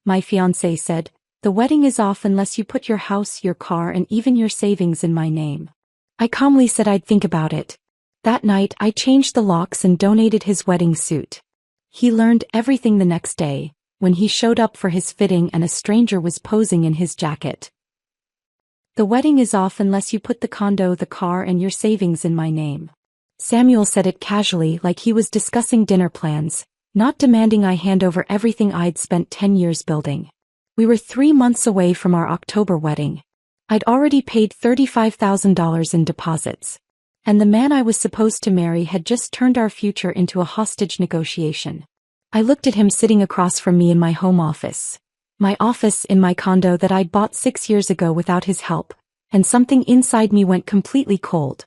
my fiancé said, "the wedding is off unless you put your house, your car, and even your savings in my name." I calmly said I'd think about it. That night I changed the locks and donated his wedding suit. He learned everything the next day, when he showed up for his fitting and a stranger was posing in his jacket. "The wedding is off unless you put the condo, the car, and your savings in my name." Samuel said it casually, like he was discussing dinner plans, not demanding I hand over everything I'd spent 10 years building. We were 3 months away from our October wedding. I'd already paid $35,000 in deposits. And the man I was supposed to marry had just turned our future into a hostage negotiation. I looked at him sitting across from me in my home office. My office in my condo that I'd bought 6 years ago without his help, and something inside me went completely cold.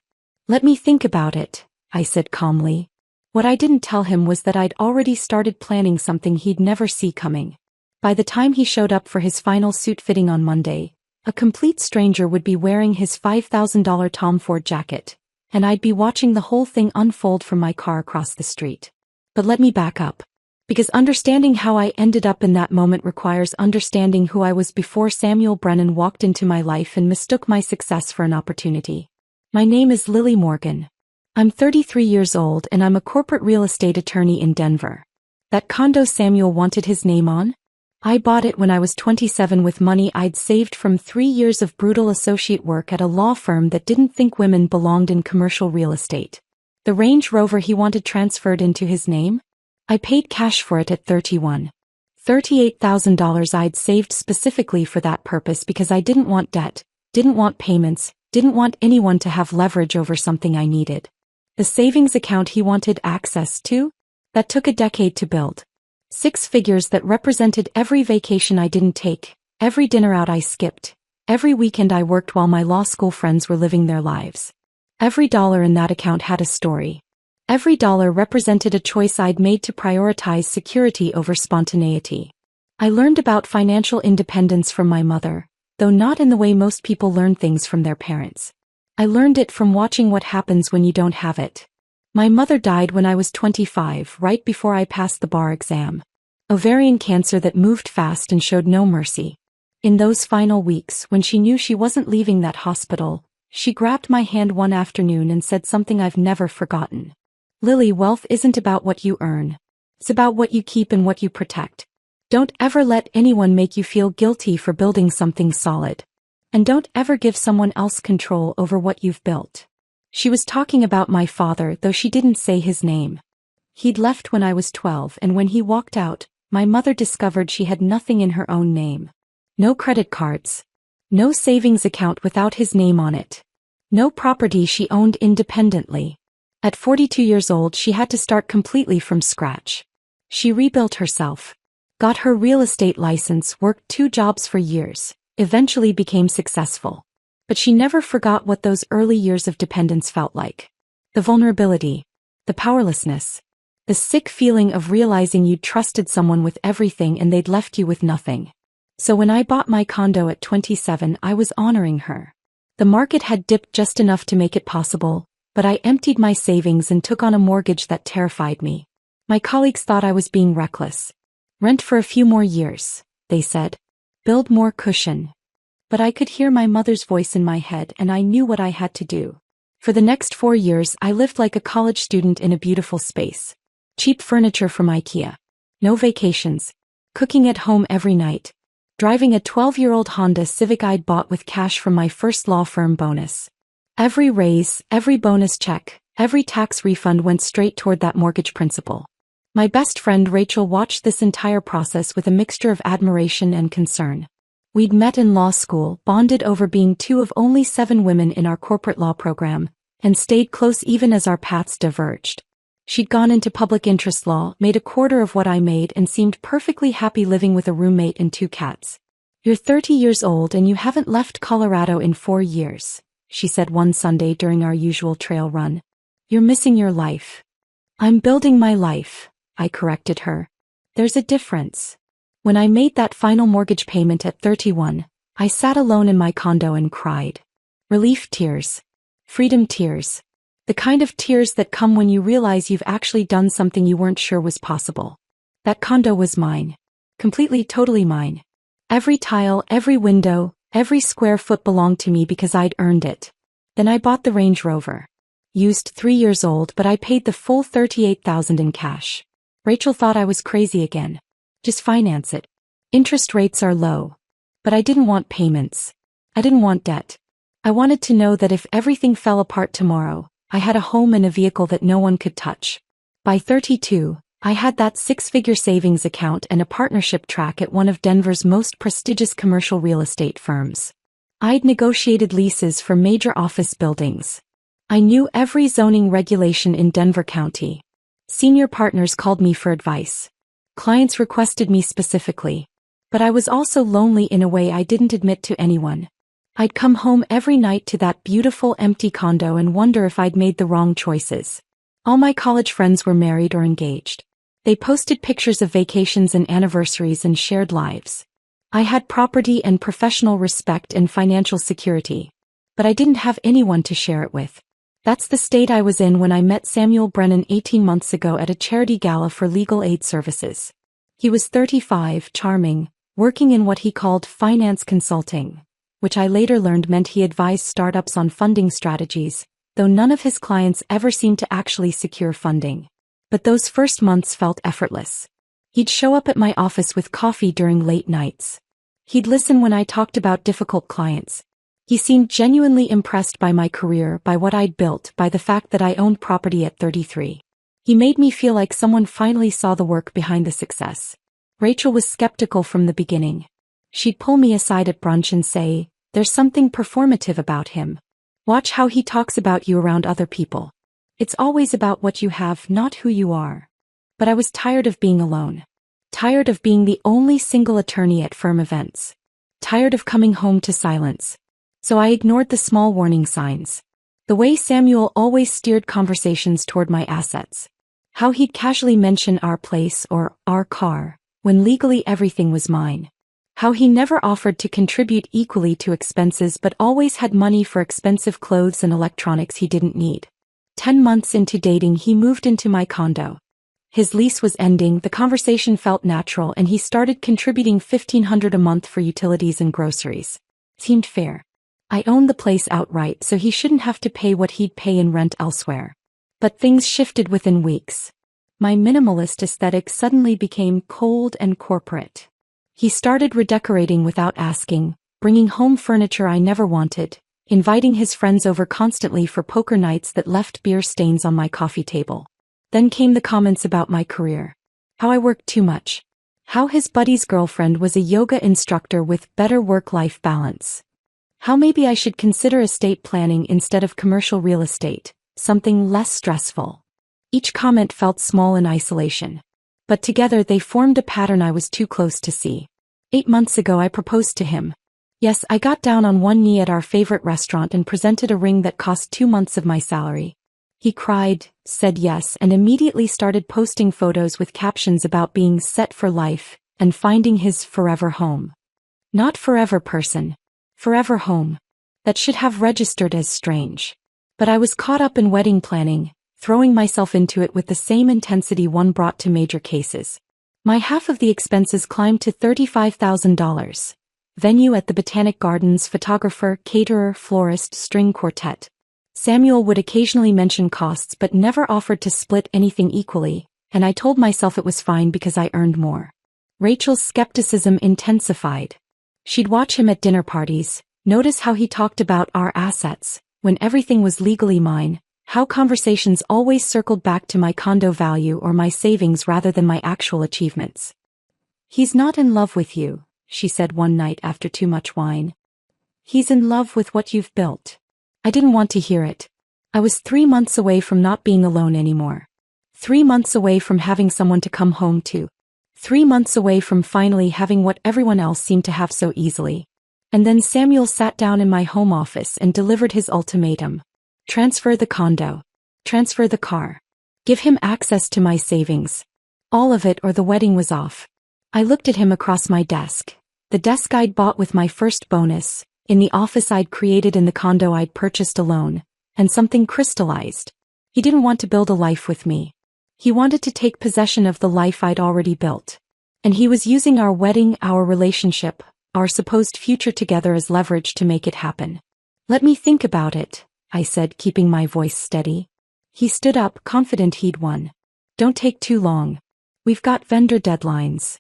"Let me think about it," I said calmly. What I didn't tell him was that I'd already started planning something he'd never see coming. By the time he showed up for his final suit fitting on Monday, a complete stranger would be wearing his $5,000 Tom Ford jacket, and I'd be watching the whole thing unfold from my car across the street. But let me back up. Because understanding how I ended up in that moment requires understanding who I was before Samuel Brennan walked into my life and mistook my success for an opportunity. My name is Lily Morgan. I'm 33 years old and I'm a corporate real estate attorney in Denver. That condo Samuel wanted his name on? I bought it when I was 27 with money I'd saved from 3 years of brutal associate work at a law firm that didn't think women belonged in commercial real estate. The Range Rover he wanted transferred into his name? I paid cash for it at $38,000 I'd saved specifically for that purpose because I didn't want debt, didn't want payments, didn't want anyone to have leverage over something I needed. The savings account he wanted access to? That took a decade to build. 6 figures that represented every vacation I didn't take, every dinner out I skipped, every weekend I worked while my law school friends were living their lives. Every dollar in that account had a story. Every dollar represented a choice I'd made to prioritize security over spontaneity. I learned about financial independence from my mother, though not in the way most people learn things from their parents. I learned it from watching what happens when you don't have it. My mother died when I was 25, right before I passed the bar exam. Ovarian cancer that moved fast and showed no mercy. In those final weeks, when she knew she wasn't leaving that hospital, she grabbed my hand one afternoon and said something I've never forgotten. "Lily, wealth isn't about what you earn. It's about what you keep and what you protect. Don't ever let anyone make you feel guilty for building something solid. And don't ever give someone else control over what you've built." She was talking about my father, though she didn't say his name. He'd left when I was 12, and when he walked out, my mother discovered she had nothing in her own name. No credit cards. No savings account without his name on it. No property she owned independently. At 42 years old, she had to start completely from scratch. She rebuilt herself. Got her real estate license, worked 2 jobs for years, eventually became successful. But she never forgot what those early years of dependence felt like. The vulnerability. The powerlessness. The sick feeling of realizing you'd trusted someone with everything and they'd left you with nothing. So when I bought my condo at 27, I was honoring her. The market had dipped just enough to make it possible, but I emptied my savings and took on a mortgage that terrified me. My colleagues thought I was being reckless. "Rent for a few more years," they said. "Build more cushion." But I could hear my mother's voice in my head and I knew what I had to do. For the next 4 years I lived like a college student in a beautiful space. Cheap furniture from IKEA. No vacations. Cooking at home every night. Driving a 12-year-old Honda Civic I'd bought with cash from my first law firm bonus. Every raise, every bonus check, every tax refund went straight toward that mortgage principal. My best friend Rachel watched this entire process with a mixture of admiration and concern. We'd met in law school, bonded over being 2 of only 7 women in our corporate law program, and stayed close even as our paths diverged. She'd gone into public interest law, made a quarter of what I made, and seemed perfectly happy living with a roommate and 2 cats. "You're 30 years old and you haven't left Colorado in 4 years. She said one Sunday during our usual trail run. "You're missing your life." "I'm building my life," I corrected her. "There's a difference." When I made that final mortgage payment at 31, I sat alone in my condo and cried. Relief tears. Freedom tears. The kind of tears that come when you realize you've actually done something you weren't sure was possible. That condo was mine. Completely, totally mine. Every tile, every window, every square foot belonged to me because I'd earned it. Then I bought the Range Rover. Used 3 years old, but I paid the full $38,000 in cash. Rachel thought I was crazy again. Just finance it. Interest rates are low. But I didn't want payments. I didn't want debt. I wanted to know that if everything fell apart tomorrow, I had a home and a vehicle that no one could touch. By 32, I had that 6-figure savings account and a partnership track at one of Denver's most prestigious commercial real estate firms. I'd negotiated leases for major office buildings. I knew every zoning regulation in Denver County. Senior partners called me for advice. Clients requested me specifically. But I was also lonely in a way I didn't admit to anyone. I'd come home every night to that beautiful empty condo and wonder if I'd made the wrong choices. All my college friends were married or engaged. They posted pictures of vacations and anniversaries and shared lives. I had property and professional respect and financial security. But I didn't have anyone to share it with. That's the state I was in when I met Samuel Brennan 18 months ago at a charity gala for legal aid services. He was 35, charming, working in what he called finance consulting, which I later learned meant he advised startups on funding strategies, though none of his clients ever seemed to actually secure funding. But those first months felt effortless. He'd show up at my office with coffee during late nights. He'd listen when I talked about difficult clients. He seemed genuinely impressed by my career, by what I'd built, by the fact that I owned property at 33. He made me feel like someone finally saw the work behind the success. Rachel was skeptical from the beginning. She'd pull me aside at brunch and say, "There's something performative about him. Watch how he talks about you around other people. It's always about what you have, not who you are." But I was tired of being alone. Tired of being the only single attorney at firm events. Tired of coming home to silence. So I ignored the small warning signs. The way Samuel always steered conversations toward my assets. How he'd casually mention our place or our car, when legally everything was mine. How he never offered to contribute equally to expenses but always had money for expensive clothes and electronics he didn't need. 10 months into dating, he moved into my condo. His lease was ending, the conversation felt natural, and he started contributing $1,500 a month for utilities and groceries. Seemed fair. I owned the place outright, so he shouldn't have to pay what he'd pay in rent elsewhere. But things shifted within weeks. My minimalist aesthetic suddenly became cold and corporate. He started redecorating without asking, bringing home furniture I never wanted, inviting his friends over constantly for poker nights that left beer stains on my coffee table. Then came the comments about my career. How I worked too much. How his buddy's girlfriend was a yoga instructor with better work-life balance. How maybe I should consider estate planning instead of commercial real estate, something less stressful. Each comment felt small in isolation. But together they formed a pattern I was too close to see. 8 months ago I proposed to him. Yes, I got down on one knee at our favorite restaurant and presented a ring that cost 2 months of my salary. He cried, said yes, and immediately started posting photos with captions about being set for life and finding his forever home. Not forever person. Forever home. That should have registered as strange. But I was caught up in wedding planning, throwing myself into it with the same intensity one brought to major cases. My half of the expenses climbed to $35,000. Venue at the Botanic Gardens, photographer, caterer, florist, string quartet. Samuel would occasionally mention costs but never offered to split anything equally, and I told myself it was fine because I earned more. Rachel's skepticism intensified. She'd watch him at dinner parties, notice how he talked about our assets, when everything was legally mine, how conversations always circled back to my condo value or my savings rather than my actual achievements. "He's not in love with you," she said one night after too much wine. "He's in love with what you've built." I didn't want to hear it. I was 3 months away from not being alone anymore. 3 months away from having someone to come home to. 3 months away from finally having what everyone else seemed to have so easily. And then Samuel sat down in my home office and delivered his ultimatum. Transfer the condo. Transfer the car. Give him access to my savings. All of it or the wedding was off. I looked at him across my desk. The desk I'd bought with my first bonus, in the office I'd created in the condo I'd purchased alone, and something crystallized. He didn't want to build a life with me. He wanted to take possession of the life I'd already built. And he was using our wedding, our relationship, our supposed future together as leverage to make it happen. Let me think about it, I said, keeping my voice steady. He stood up, confident he'd won. Don't take too long. We've got vendor deadlines.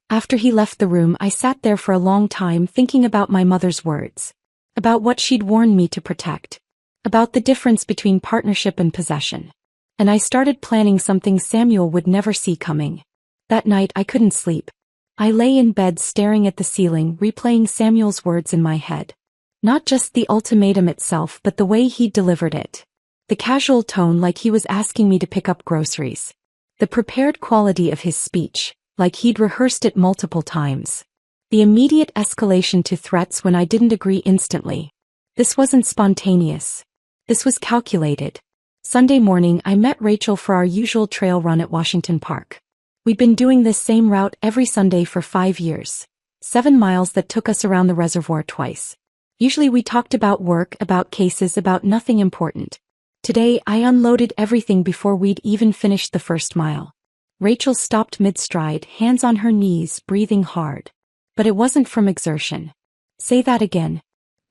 After he left the room, I sat there for a long time thinking about my mother's words. About what she'd warned me to protect. About the difference between partnership and possession. And I started planning something Samuel would never see coming. That night I couldn't sleep. I lay in bed staring at the ceiling, replaying Samuel's words in my head. Not just the ultimatum itself, but the way he'd delivered it. The casual tone, like he was asking me to pick up groceries. The prepared quality of his speech, like he'd rehearsed it multiple times. The immediate escalation to threats when I didn't agree instantly. This wasn't spontaneous. This was calculated. Sunday morning I met Rachel for our usual trail run at Washington Park. We'd been doing this same route every Sunday for 5 years. 7 miles that took us around the reservoir twice. Usually we talked about work, about cases, about nothing important. Today I unloaded everything before we'd even finished the first mile. Rachel stopped mid-stride, hands on her knees, breathing hard. But it wasn't from exertion. Say that again.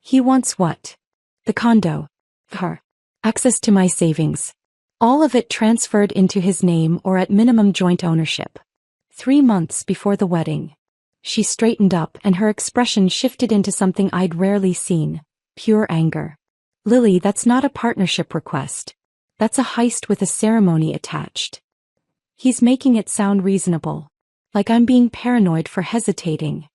He wants what? The condo. Her. Access to my savings. All of it transferred into his name or at minimum joint ownership. 3 months before the wedding. She straightened up and her expression shifted into something I'd rarely seen. Pure anger. Lily, that's not a partnership request. That's a heist with a ceremony attached. He's making it sound reasonable. Like I'm being paranoid for hesitating.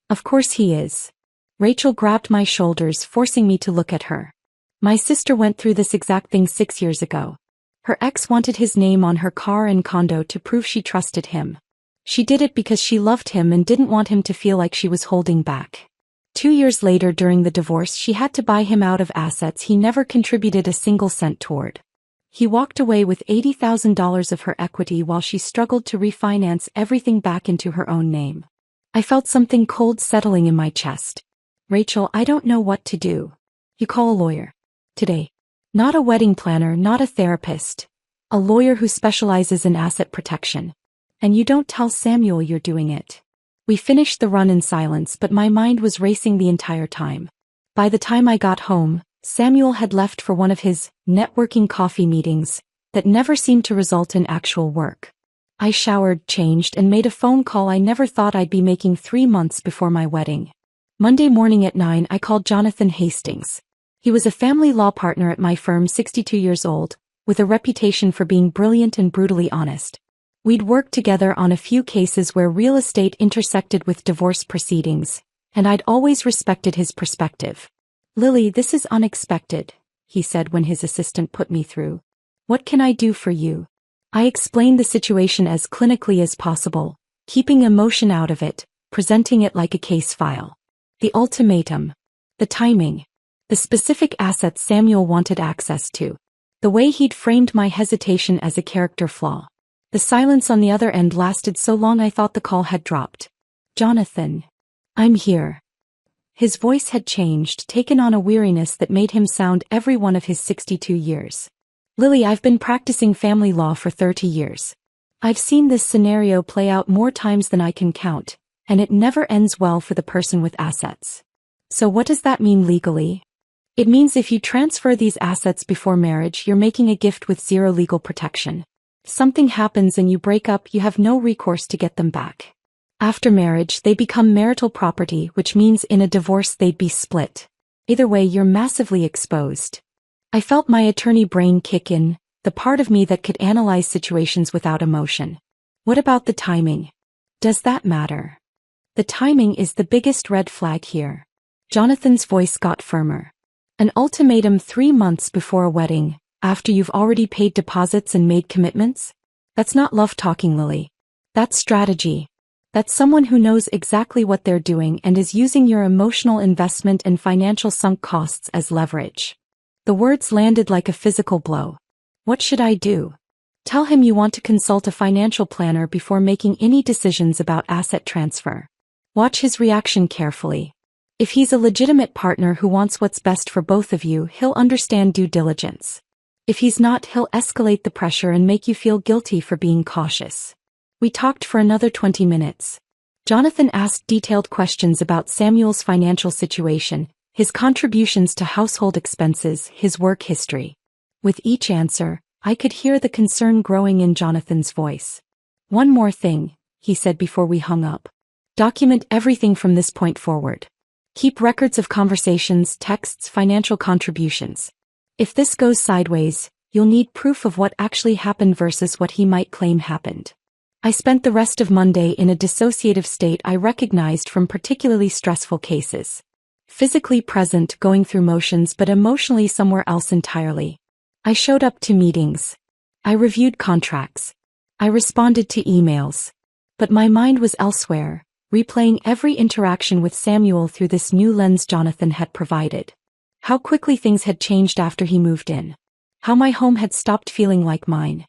Of course he is. Rachel grabbed my shoulders, forcing me to look at her. My sister went through this exact thing 6 years ago. Her ex wanted his name on her car and condo to prove she trusted him. She did it because she loved him and didn't want him to feel like she was holding back. 2 years later, during the divorce, she had to buy him out of assets he never contributed a single cent toward. He walked away with $80,000 of her equity while she struggled to refinance everything back into her own name. I felt something cold settling in my chest. Rachel, I don't know what to do. You call a lawyer. Today. Not a wedding planner, not a therapist. A lawyer who specializes in asset protection. And you don't tell Samuel you're doing it. We finished the run in silence, but my mind was racing the entire time. By the time I got home, Samuel had left for one of his networking coffee meetings that never seemed to result in actual work. I showered, changed, and made a phone call I never thought I'd be making 3 months before my wedding. Monday morning at 9, I called Jonathan Hastings. He was a family law partner at my firm, 62 years old, with a reputation for being brilliant and brutally honest. We'd worked together on a few cases where real estate intersected with divorce proceedings, and I'd always respected his perspective. Lily, this is unexpected, he said when his assistant put me through. What can I do for you? I explained the situation as clinically as possible, keeping emotion out of it, presenting it like a case file. The ultimatum. The timing. The specific assets Samuel wanted access to. The way he'd framed my hesitation as a character flaw. The silence on the other end lasted so long I thought the call had dropped. Jonathan. I'm here. His voice had changed, taken on a weariness that made him sound every one of his 62 years. Lily, I've been practicing family law for 30 years. I've seen this scenario play out more times than I can count, and it never ends well for the person with assets. So what does that mean legally? It means if you transfer these assets before marriage, you're making a gift with zero legal protection. If something happens and you break up, you have no recourse to get them back. After marriage, they become marital property, which means in a divorce they'd be split. Either way, you're massively exposed. I felt my attorney brain kick in, the part of me that could analyze situations without emotion. What about the timing? Does that matter? The timing is the biggest red flag here. Jonathan's voice got firmer. An ultimatum 3 months before a wedding, after you've already paid deposits and made commitments? That's not love talking, Lily. That's strategy. That's someone who knows exactly what they're doing and is using your emotional investment and financial sunk costs as leverage. The words landed like a physical blow. What should I do? Tell him you want to consult a financial planner before making any decisions about asset transfer. Watch his reaction carefully. If he's a legitimate partner who wants what's best for both of you, he'll understand due diligence. If he's not, he'll escalate the pressure and make you feel guilty for being cautious. We talked for another 20 minutes. Jonathan asked detailed questions about Samuel's financial situation, his contributions to household expenses, his work history. With each answer, I could hear the concern growing in Jonathan's voice. "One more thing," he said before we hung up. "Document everything from this point forward. Keep records of conversations, texts, financial contributions. If this goes sideways, you'll need proof of what actually happened versus what he might claim happened." I spent the rest of Monday in a dissociative state I recognized from particularly stressful cases. Physically present, going through motions, but emotionally somewhere else entirely. I showed up to meetings. I reviewed contracts. I responded to emails. But my mind was elsewhere, replaying every interaction with Samuel through this new lens Jonathan had provided. How quickly things had changed after he moved in. How my home had stopped feeling like mine.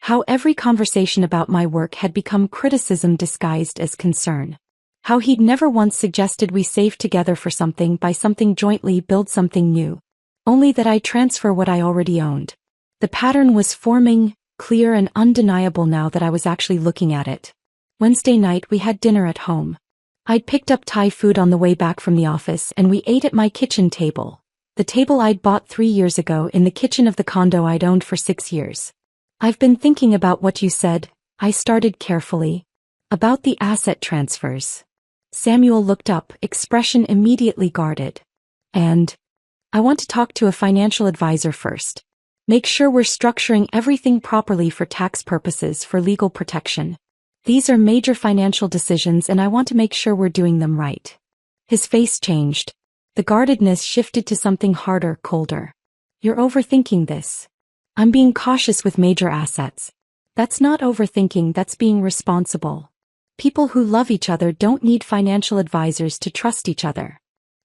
How every conversation about my work had become criticism disguised as concern. How he'd never once suggested we save together for something, buy something jointly, build something new. Only that I transfer what I already owned. The pattern was forming, clear and undeniable now that I was actually looking at it. Wednesday night we had dinner at home. I'd picked up Thai food on the way back from the office and we ate at my kitchen table. The table I'd bought 3 years ago in the kitchen of the condo I'd owned for 6 years. "I've been thinking about what you said," I started carefully. "About the asset transfers." Samuel looked up, expression immediately guarded. "And I want to talk to a financial advisor first. Make sure we're structuring everything properly for tax purposes, for legal protection. These are major financial decisions and I want to make sure we're doing them right." His face changed. The guardedness shifted to something harder, colder. "You're overthinking this. I'm being cautious with major assets." "That's not overthinking, that's being responsible. People who love each other don't need financial advisors to trust each other."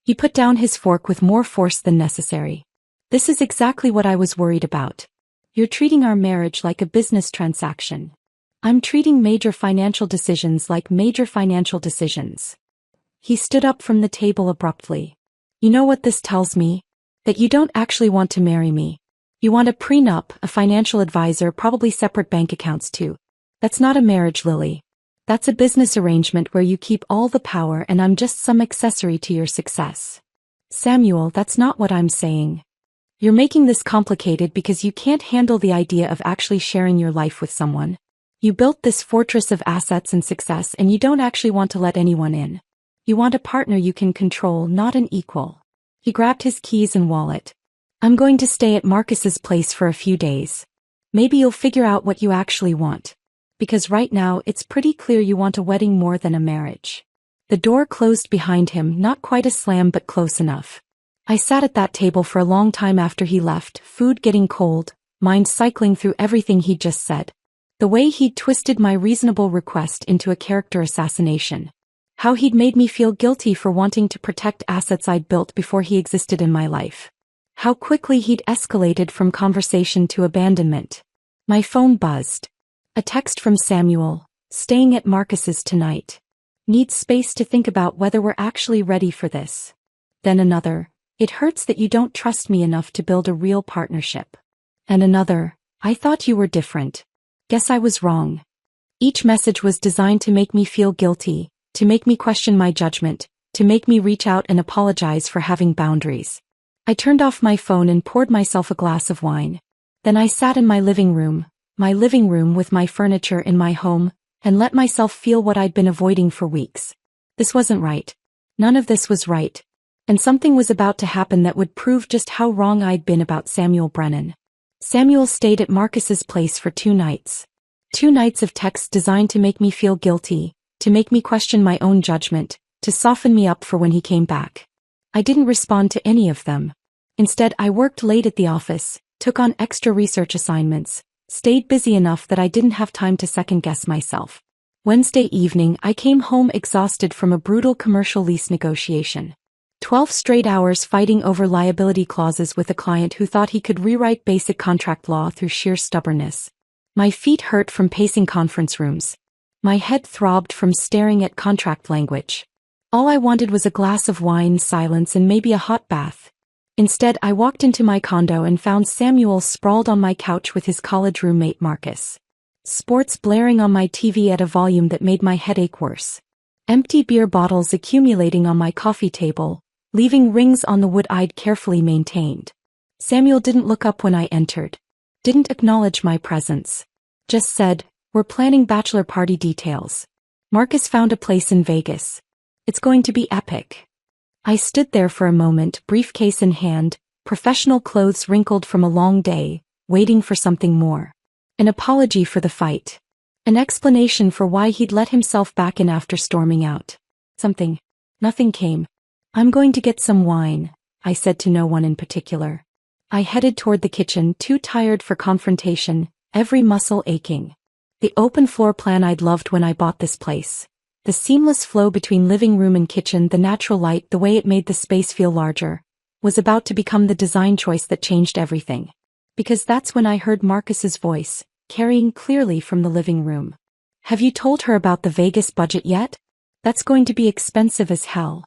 He put down his fork with more force than necessary. "This is exactly what I was worried about. You're treating our marriage like a business transaction. I'm treating major financial decisions like major financial decisions." He stood up from the table abruptly. "You know what this tells me? That you don't actually want to marry me. You want a prenup, a financial advisor, probably separate bank accounts too. That's not a marriage, Lily. That's a business arrangement where you keep all the power and I'm just some accessory to your success." "Samuel, that's not what I'm saying. You're making this complicated because you can't handle the idea of actually sharing your life with someone. You built this fortress of assets and success and you don't actually want to let anyone in. You want a partner you can control, not an equal." He grabbed his keys and wallet. "I'm going to stay at Marcus's place for a few days. Maybe you'll figure out what you actually want. Because right now it's pretty clear you want a wedding more than a marriage." The door closed behind him, not quite a slam but close enough. I sat at that table for a long time after he left, food getting cold, mind cycling through everything he'd just said. The way he'd twisted my reasonable request into a character assassination. How he'd made me feel guilty for wanting to protect assets I'd built before he existed in my life. How quickly he'd escalated from conversation to abandonment. My phone buzzed. A text from Samuel, "Staying at Marcus's tonight. Need space to think about whether we're actually ready for this." Then another, "It hurts that you don't trust me enough to build a real partnership." And another, "I thought you were different. Guess I was wrong." Each message was designed to make me feel guilty, to make me question my judgment, to make me reach out and apologize for having boundaries. I turned off my phone and poured myself a glass of wine. Then I sat in my living room with my furniture in my home, and let myself feel what I'd been avoiding for weeks. This wasn't right. None of this was right. And something was about to happen that would prove just how wrong I'd been about Samuel Brennan. Samuel stayed at Marcus's place for 2 nights. 2 nights of texts designed to make me feel guilty, to make me question my own judgment, to soften me up for when he came back. I didn't respond to any of them. Instead, I worked late at the office, took on extra research assignments, stayed busy enough that I didn't have time to second-guess myself. Wednesday evening, I came home exhausted from a brutal commercial lease negotiation. 12 straight hours fighting over liability clauses with a client who thought he could rewrite basic contract law through sheer stubbornness. My feet hurt from pacing conference rooms. My head throbbed from staring at contract language. All I wanted was a glass of wine, silence, and maybe a hot bath. Instead, I walked into my condo and found Samuel sprawled on my couch with his college roommate Marcus. Sports blaring on my TV at a volume that made my headache worse. Empty beer bottles accumulating on my coffee table, leaving rings on the wood I'd carefully maintained. Samuel didn't look up when I entered. Didn't acknowledge my presence. Just said, "We're planning bachelor party details. Marcus found a place in Vegas. It's going to be epic." I stood there for a moment, briefcase in hand, professional clothes wrinkled from a long day, waiting for something more. An apology for the fight. An explanation for why he'd let himself back in after storming out. Something. Nothing came. "I'm going to get some wine," I said to no one in particular. I headed toward the kitchen, too tired for confrontation, every muscle aching. The open floor plan I'd loved when I bought this place. The seamless flow between living room and kitchen, the natural light, the way it made the space feel larger, was about to become the design choice that changed everything. Because that's when I heard Marcus's voice, carrying clearly from the living room. "Have you told her about the Vegas budget yet? That's going to be expensive as hell."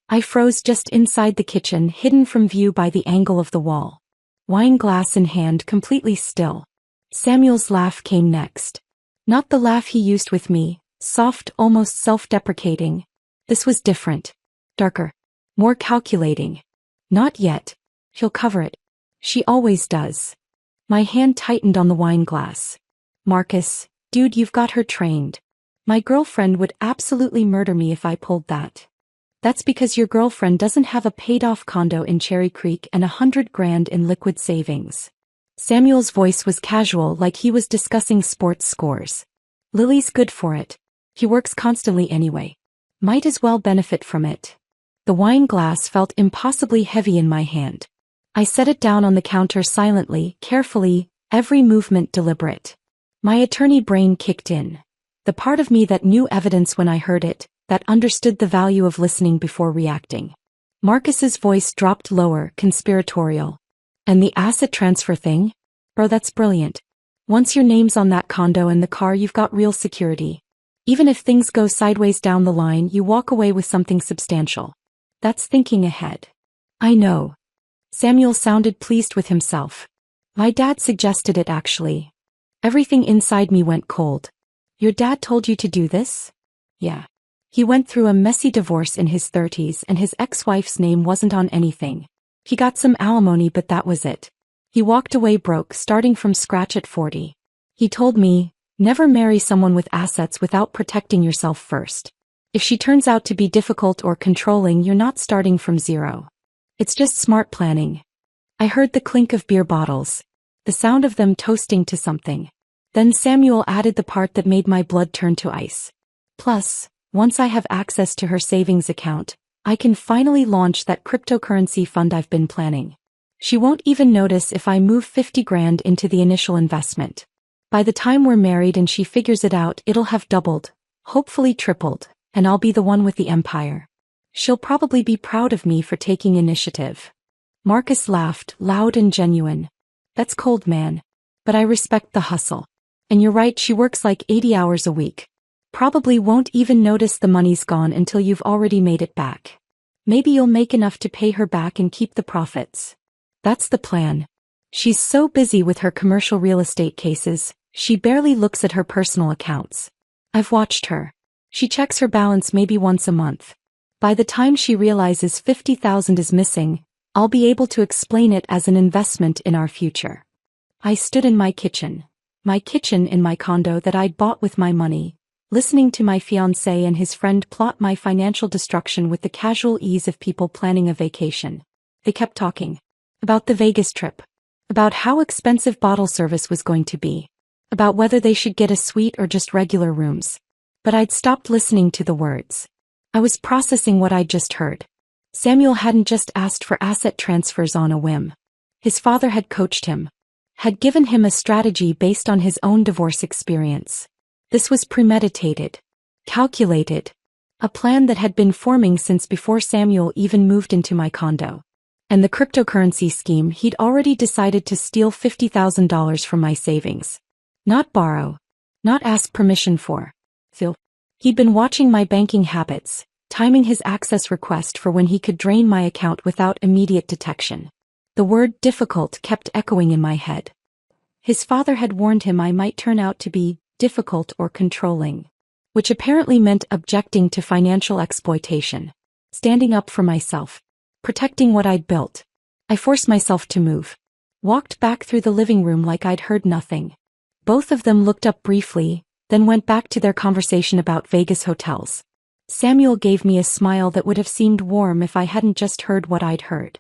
I froze just inside the kitchen, hidden from view by the angle of the wall. Wine glass in hand, completely still. Samuel's laugh came next. Not the laugh he used with me, soft, almost self-deprecating. This was different. Darker. More calculating. "Not yet. She'll cover it. She always does." My hand tightened on the wine glass. "Marcus, dude, you've got her trained. My girlfriend would absolutely murder me if I pulled that." "That's because your girlfriend doesn't have a paid-off condo in Cherry Creek and $100,000 in liquid savings." Samuel's voice was casual, like he was discussing sports scores. "Lily's good for it. He works constantly anyway. Might as well benefit from it." The wine glass felt impossibly heavy in my hand. I set it down on the counter silently, carefully, every movement deliberate. My attorney brain kicked in. The part of me that knew evidence when I heard it, that understood the value of listening before reacting. Marcus's voice dropped lower, conspiratorial. "And the asset transfer thing? Bro, that's brilliant. Once your name's on that condo and the car, you've got real security. Even if things go sideways down the line, you walk away with something substantial. That's thinking ahead." "I know." Samuel sounded pleased with himself. "My dad suggested it, actually." Everything inside me went cold. "Your dad told you to do this?" "Yeah. He went through a messy divorce in his 30s and his ex-wife's name wasn't on anything. He got some alimony, but that was it. He walked away broke, starting from scratch at 40. He told me, never marry someone with assets without protecting yourself first. If she turns out to be difficult or controlling, you're not starting from zero. It's just smart planning." I heard the clink of beer bottles, the sound of them toasting to something. Then Samuel added the part that made my blood turn to ice. "Plus, once I have access to her savings account, I can finally launch that cryptocurrency fund I've been planning. She won't even notice if I move $50,000 into the initial investment. By the time we're married and she figures it out, it'll have doubled, hopefully tripled, and I'll be the one with the empire. She'll probably be proud of me for taking initiative." Marcus laughed, loud and genuine. "That's cold, man. But I respect the hustle. And you're right, she works like 80 hours a week. Probably won't even notice the money's gone until you've already made it back. Maybe you'll make enough to pay her back and keep the profits. That's the plan. She's so busy with her commercial real estate cases, she barely looks at her personal accounts. I've watched her. She checks her balance maybe once a month. By the time she realizes 50,000 is missing, I'll be able to explain it as an investment in our future." I stood in my kitchen in my condo that I'd bought with my money, listening to my fiancé and his friend plot my financial destruction with the casual ease of people planning a vacation. They kept talking. About the Vegas trip. About how expensive bottle service was going to be. About whether they should get a suite or just regular rooms. But I'd stopped listening to the words. I was processing what I'd just heard. Samuel hadn't just asked for asset transfers on a whim. His father had coached him. Had given him a strategy based on his own divorce experience. This was premeditated. Calculated. A plan that had been forming since before Samuel even moved into my condo. And the cryptocurrency scheme, he'd already decided to steal $50,000 from my savings. Not borrow. Not ask permission for. Phil. He'd been watching my banking habits, timing his access request for when he could drain my account without immediate detection. The word difficult kept echoing in my head. His father had warned him I might turn out to be difficult or controlling. which apparently meant objecting to financial exploitation. Standing up for myself. Protecting what I'd built. I forced myself to move. Walked back through the living room like I'd heard nothing. Both of them looked up briefly, then went back to their conversation about Vegas hotels. Samuel gave me a smile that would have seemed warm if I hadn't just heard what I'd heard.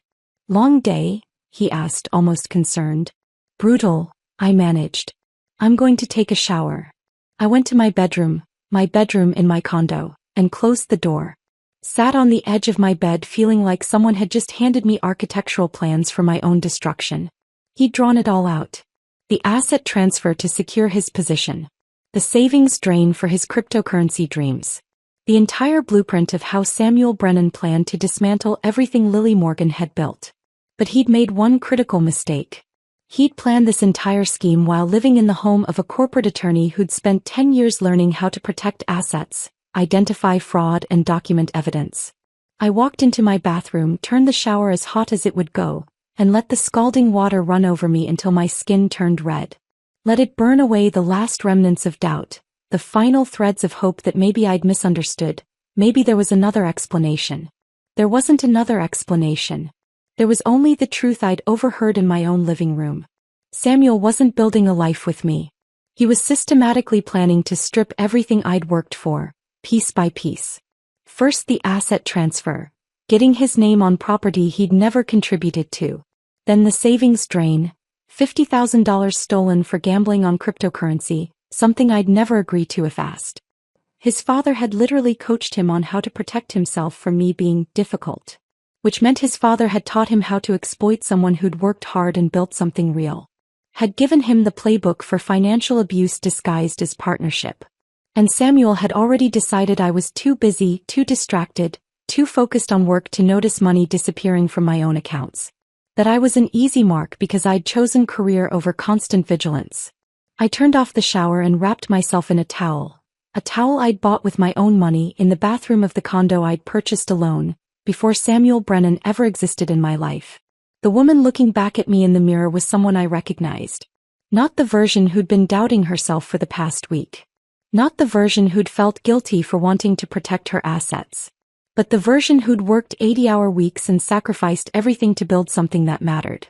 Long day? He asked, almost concerned. Brutal, I managed. I'm going to take a shower. I went to my bedroom in my condo, and closed the door. Sat on the edge of my bed feeling like someone had just handed me architectural plans for my own destruction. He'd drawn it all out. The asset transfer to secure his position. The savings drain for his cryptocurrency dreams. The entire blueprint of how Samuel Brennan planned to dismantle everything Lily Morgan had built. But he'd made one critical mistake. He'd planned this entire scheme while living in the home of a corporate attorney who'd spent 10 years learning how to protect assets, identify fraud, and document evidence. I walked into my bathroom, turned the shower as hot as it would go, and let the scalding water run over me until my skin turned red. Let it burn away the last remnants of doubt, the final threads of hope that maybe I'd misunderstood, maybe there was another explanation. There wasn't another explanation. There was only the truth I'd overheard in my own living room. Samuel wasn't building a life with me. He was systematically planning to strip everything I'd worked for, piece by piece. First the asset transfer, getting his name on property he'd never contributed to. Then the savings drain, $50,000 stolen for gambling on cryptocurrency, something I'd never agree to if asked. His father had literally coached him on how to protect himself from me being difficult. Which meant his father had taught him how to exploit someone who'd worked hard and built something real. Had given him the playbook for financial abuse disguised as partnership. And Samuel had already decided I was too busy, too distracted, too focused on work to notice money disappearing from my own accounts. That I was an easy mark because I'd chosen career over constant vigilance. I turned off the shower and wrapped myself in a towel I'd bought with my own money in the bathroom of the condo I'd purchased alone, before Samuel Brennan ever existed in my life. The woman looking back at me in the mirror was someone I recognized. Not the version who'd been doubting herself for the past week. Not the version who'd felt guilty for wanting to protect her assets. But the version who'd worked 80-hour weeks and sacrificed everything to build something that mattered.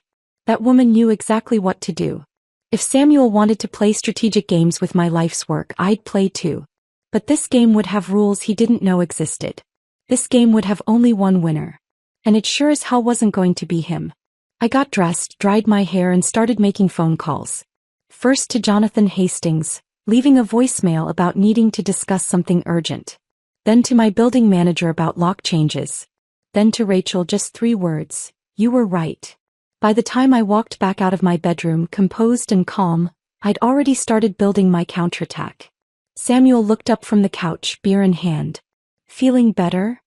That woman knew exactly what to do. If Samuel wanted to play strategic games with my life's work, I'd play too. But this game would have rules he didn't know existed. This game would have only one winner. And it sure as hell wasn't going to be him. I got dressed, dried my hair, and started making phone calls. First to Jonathan Hastings, leaving a voicemail about needing to discuss something urgent. Then to my building manager about lock changes. Then to Rachel, just 3 words. You were right. By the time I walked back out of my bedroom composed and calm, I'd already started building my counterattack. Samuel looked up from the couch, beer in hand. Feeling better?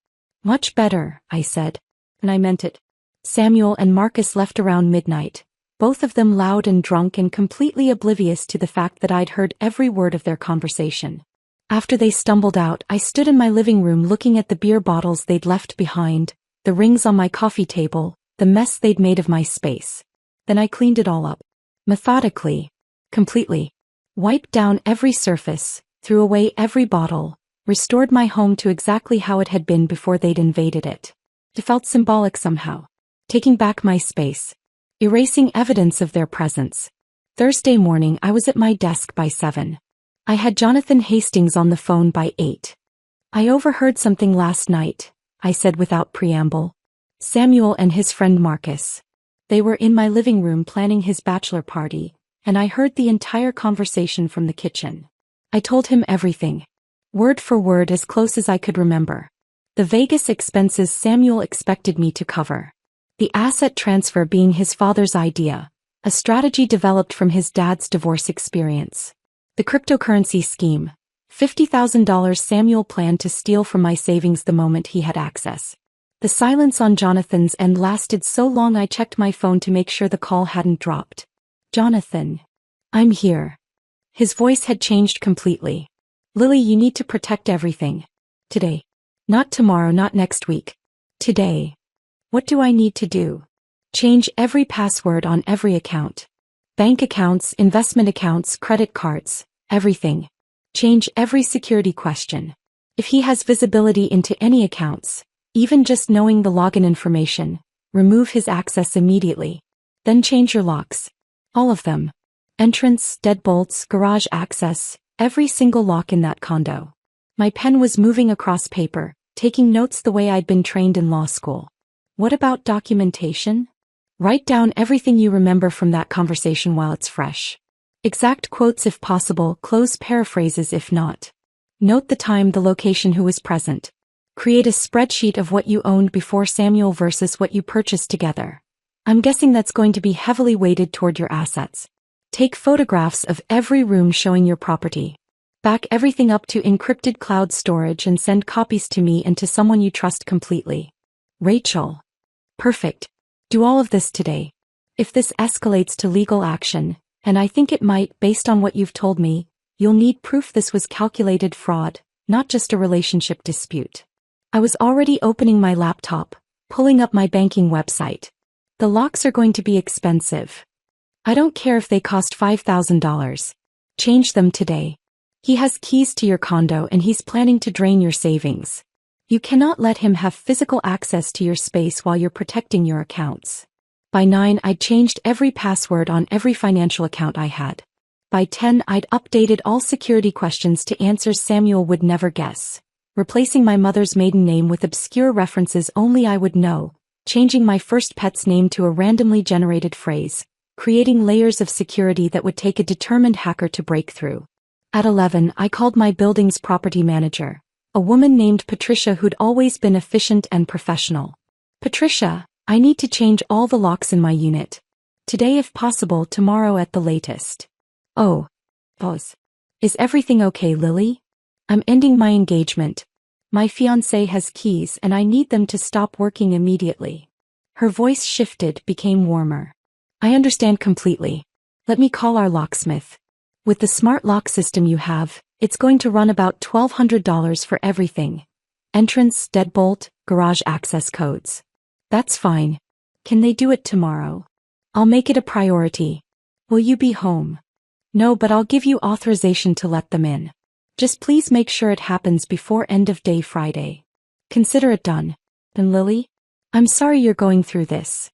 Much better, I said. And I meant it. Samuel and Marcus left around midnight, both of them loud and drunk and completely oblivious to the fact that I'd heard every word of their conversation. After they stumbled out, I stood in my living room looking at the beer bottles they'd left behind, the rings on my coffee table, the mess they'd made of my space. Then I cleaned it all up. Methodically. Completely. Wiped down every surface, threw away every bottle, restored my home to exactly how it had been before they'd invaded it. It felt symbolic somehow. Taking back my space. Erasing evidence of their presence. Thursday morning I was at my desk by 7. I had Jonathan Hastings on the phone by 8. I overheard something last night, I said without preamble. Samuel and his friend Marcus. They were in my living room planning his bachelor party, and I heard the entire conversation from the kitchen. I told him everything. Word for word, as close as I could remember. The Vegas expenses Samuel expected me to cover. The asset transfer being his father's idea, a strategy developed from his dad's divorce experience. The cryptocurrency scheme, $50,000 Samuel planned to steal from my savings the moment he had access. The silence on Jonathan's end lasted so long I checked my phone to make sure the call hadn't dropped. Jonathan. I'm here. His voice had changed completely. Lily, you need to protect everything. Today. Not tomorrow, not next week. Today. What do I need to do? Change every password on every account. Bank accounts, investment accounts, credit cards, everything. Change every security question. If he has visibility into any accounts, even just knowing the login information, remove his access immediately. Then change your locks. All of them. Entrance, deadbolts, garage access, every single lock in that condo. My pen was moving across paper, taking notes the way I'd been trained in law school. What about documentation? Write down everything you remember from that conversation while it's fresh. Exact quotes if possible, close paraphrases if not. Note the time, the location, who was present. Create a spreadsheet of what you owned before Samuel versus what you purchased together. I'm guessing that's going to be heavily weighted toward your assets. Take photographs of every room showing your property. Back everything up to encrypted cloud storage and send copies to me and to someone you trust completely. Rachel. Perfect. Do all of this today. If this escalates to legal action, and I think it might based on what you've told me, you'll need proof this was calculated fraud, not just a relationship dispute. I was already opening my laptop, pulling up my banking website. The locks are going to be expensive. I don't care if they cost $5,000. Change them today. He has keys to your condo and he's planning to drain your savings. You cannot let him have physical access to your space while you're protecting your accounts. By 9, I'd changed every password on every financial account I had. By 10, I'd updated all security questions to answers Samuel would never guess, replacing my mother's maiden name with obscure references only I would know, changing my first pet's name to a randomly generated phrase, creating layers of security that would take a determined hacker to break through. At 11, I called my building's property manager, a woman named Patricia who'd always been efficient and professional. Patricia, I need to change all the locks in my unit. Today if possible, tomorrow at the latest. Oh. Pause. Is everything okay, Lily? I'm ending my engagement. My fiancé has keys and I need them to stop working immediately. Her voice shifted, became warmer. I understand completely. Let me call our locksmith. With the smart lock system you have, it's going to run about $1,200 for everything. Entrance, deadbolt, garage access codes. That's fine. Can they do it tomorrow? I'll make it a priority. Will you be home? No, but I'll give you authorization to let them in. Just please make sure it happens before end of day Friday. Consider it done. And Lily? I'm sorry you're going through this.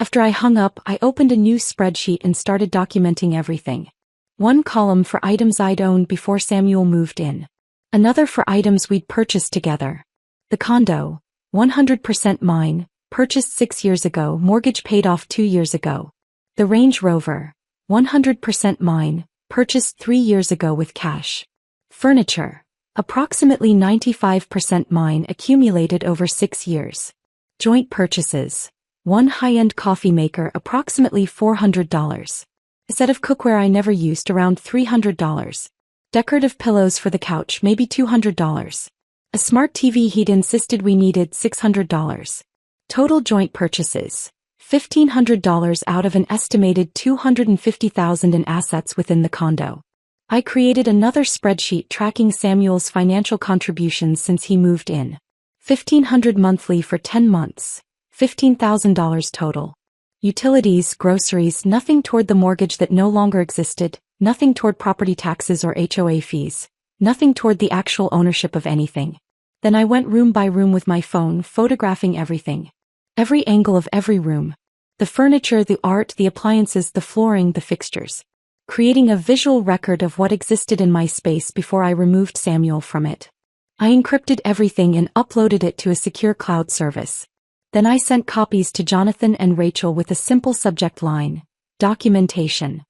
After I hung up, I opened a new spreadsheet and started documenting everything. One column for items I'd owned before Samuel moved in. Another for items we'd purchased together. The condo, 100% mine, purchased 6 years ago, mortgage paid off 2 years ago. The Range Rover, 100% mine, purchased 3 years ago with cash. Furniture, approximately 95% mine, accumulated over 6 years. Joint purchases, one high-end coffee maker, approximately $400. A set of cookware I never used, around $300. Decorative pillows for the couch, maybe $200. A smart TV he'd insisted we needed, $600. Total joint purchases, $1,500 out of an estimated $250,000 in assets within the condo. I created another spreadsheet tracking Samuel's financial contributions since he moved in. $1,500 monthly for 10 months, $15,000 total. Utilities, groceries, nothing toward the mortgage that no longer existed, nothing toward property taxes or HOA fees, nothing toward the actual ownership of anything. Then I went room by room with my phone, photographing everything. Every angle of every room. The furniture, the art, the appliances, the flooring, the fixtures. Creating a visual record of what existed in my space before I removed Samuel from it. I encrypted everything and uploaded it to a secure cloud service. Then I sent copies to Jonathan and Rachel with a simple subject line, documentation.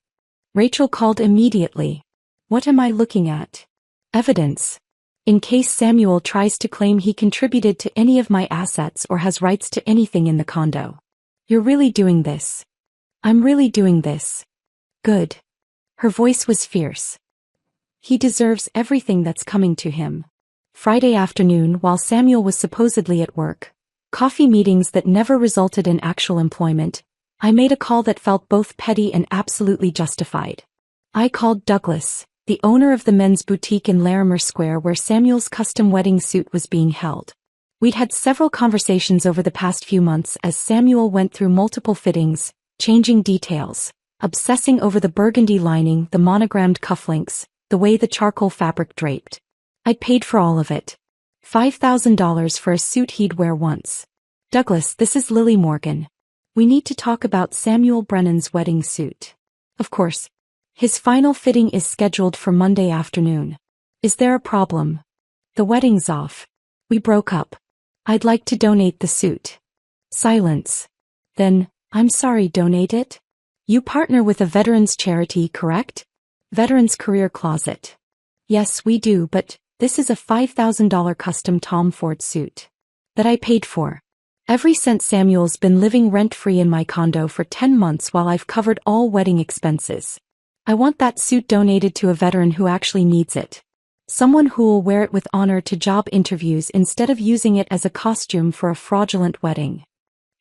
Rachel called immediately. What am I looking at? Evidence. In case Samuel tries to claim he contributed to any of my assets or has rights to anything in the condo. You're really doing this. I'm really doing this. Good. Her voice was fierce. He deserves everything that's coming to him. Friday afternoon, while Samuel was supposedly at work, coffee meetings that never resulted in actual employment, I made a call that felt both petty and absolutely justified. I called Douglas, the owner of the men's boutique in Larimer Square where Samuel's custom wedding suit was being held. We'd had several conversations over the past few months as Samuel went through multiple fittings, changing details, obsessing over the burgundy lining, the monogrammed cufflinks, the way the charcoal fabric draped. I'd paid for all of it. $5,000 for a suit he'd wear once. Douglas, this is Lily Morgan. We need to talk about Samuel Brennan's wedding suit. Of course. His final fitting is scheduled for Monday afternoon. Is there a problem? The wedding's off. We broke up. I'd like to donate the suit. Silence. Then, I'm sorry, donate it? You partner with a veterans charity, correct? Veterans Career Closet. Yes, we do, but this is a $5,000 custom Tom Ford suit that I paid for. Every cent. Samuel's been living rent-free in my condo for 10 months while I've covered all wedding expenses. I want that suit donated to a veteran who actually needs it. Someone who will wear it with honor to job interviews instead of using it as a costume for a fraudulent wedding.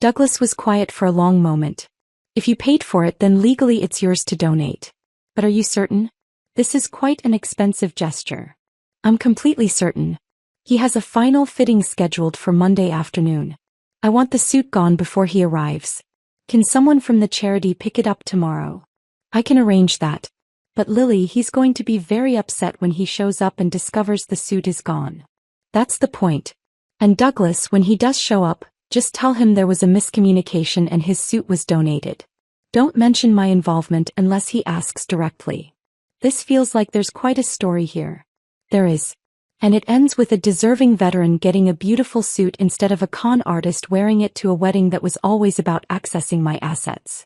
Douglas was quiet for a long moment. If you paid for it, then legally it's yours to donate. But are you certain? This is quite an expensive gesture. I'm completely certain. He has a final fitting scheduled for Monday afternoon. I want the suit gone before he arrives. Can someone from the charity pick it up tomorrow? I can arrange that. But Lily, he's going to be very upset when he shows up and discovers the suit is gone. That's the point. And Douglas, when he does show up, just tell him there was a miscommunication and his suit was donated. Don't mention my involvement unless he asks directly. This feels like there's quite a story here. There is. And it ends with a deserving veteran getting a beautiful suit instead of a con artist wearing it to a wedding that was always about accessing my assets.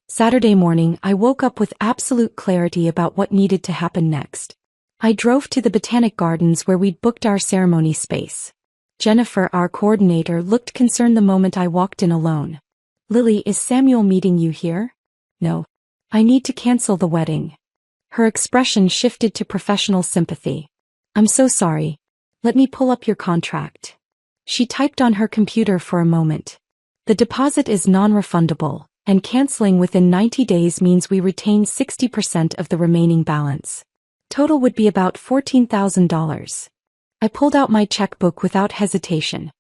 Saturday morning, I woke up with absolute clarity about what needed to happen next. I drove to the Botanic Gardens where we'd booked our ceremony space. Jennifer, our coordinator, looked concerned the moment I walked in alone. Lily, is Samuel meeting you here? No. I need to cancel the wedding. Her expression shifted to professional sympathy. I'm so sorry. Let me pull up your contract. She typed on her computer for a moment. The deposit is non-refundable, and canceling within 90 days means we retain 60% of the remaining balance. Total would be about $14,000. I pulled out my checkbook without hesitation.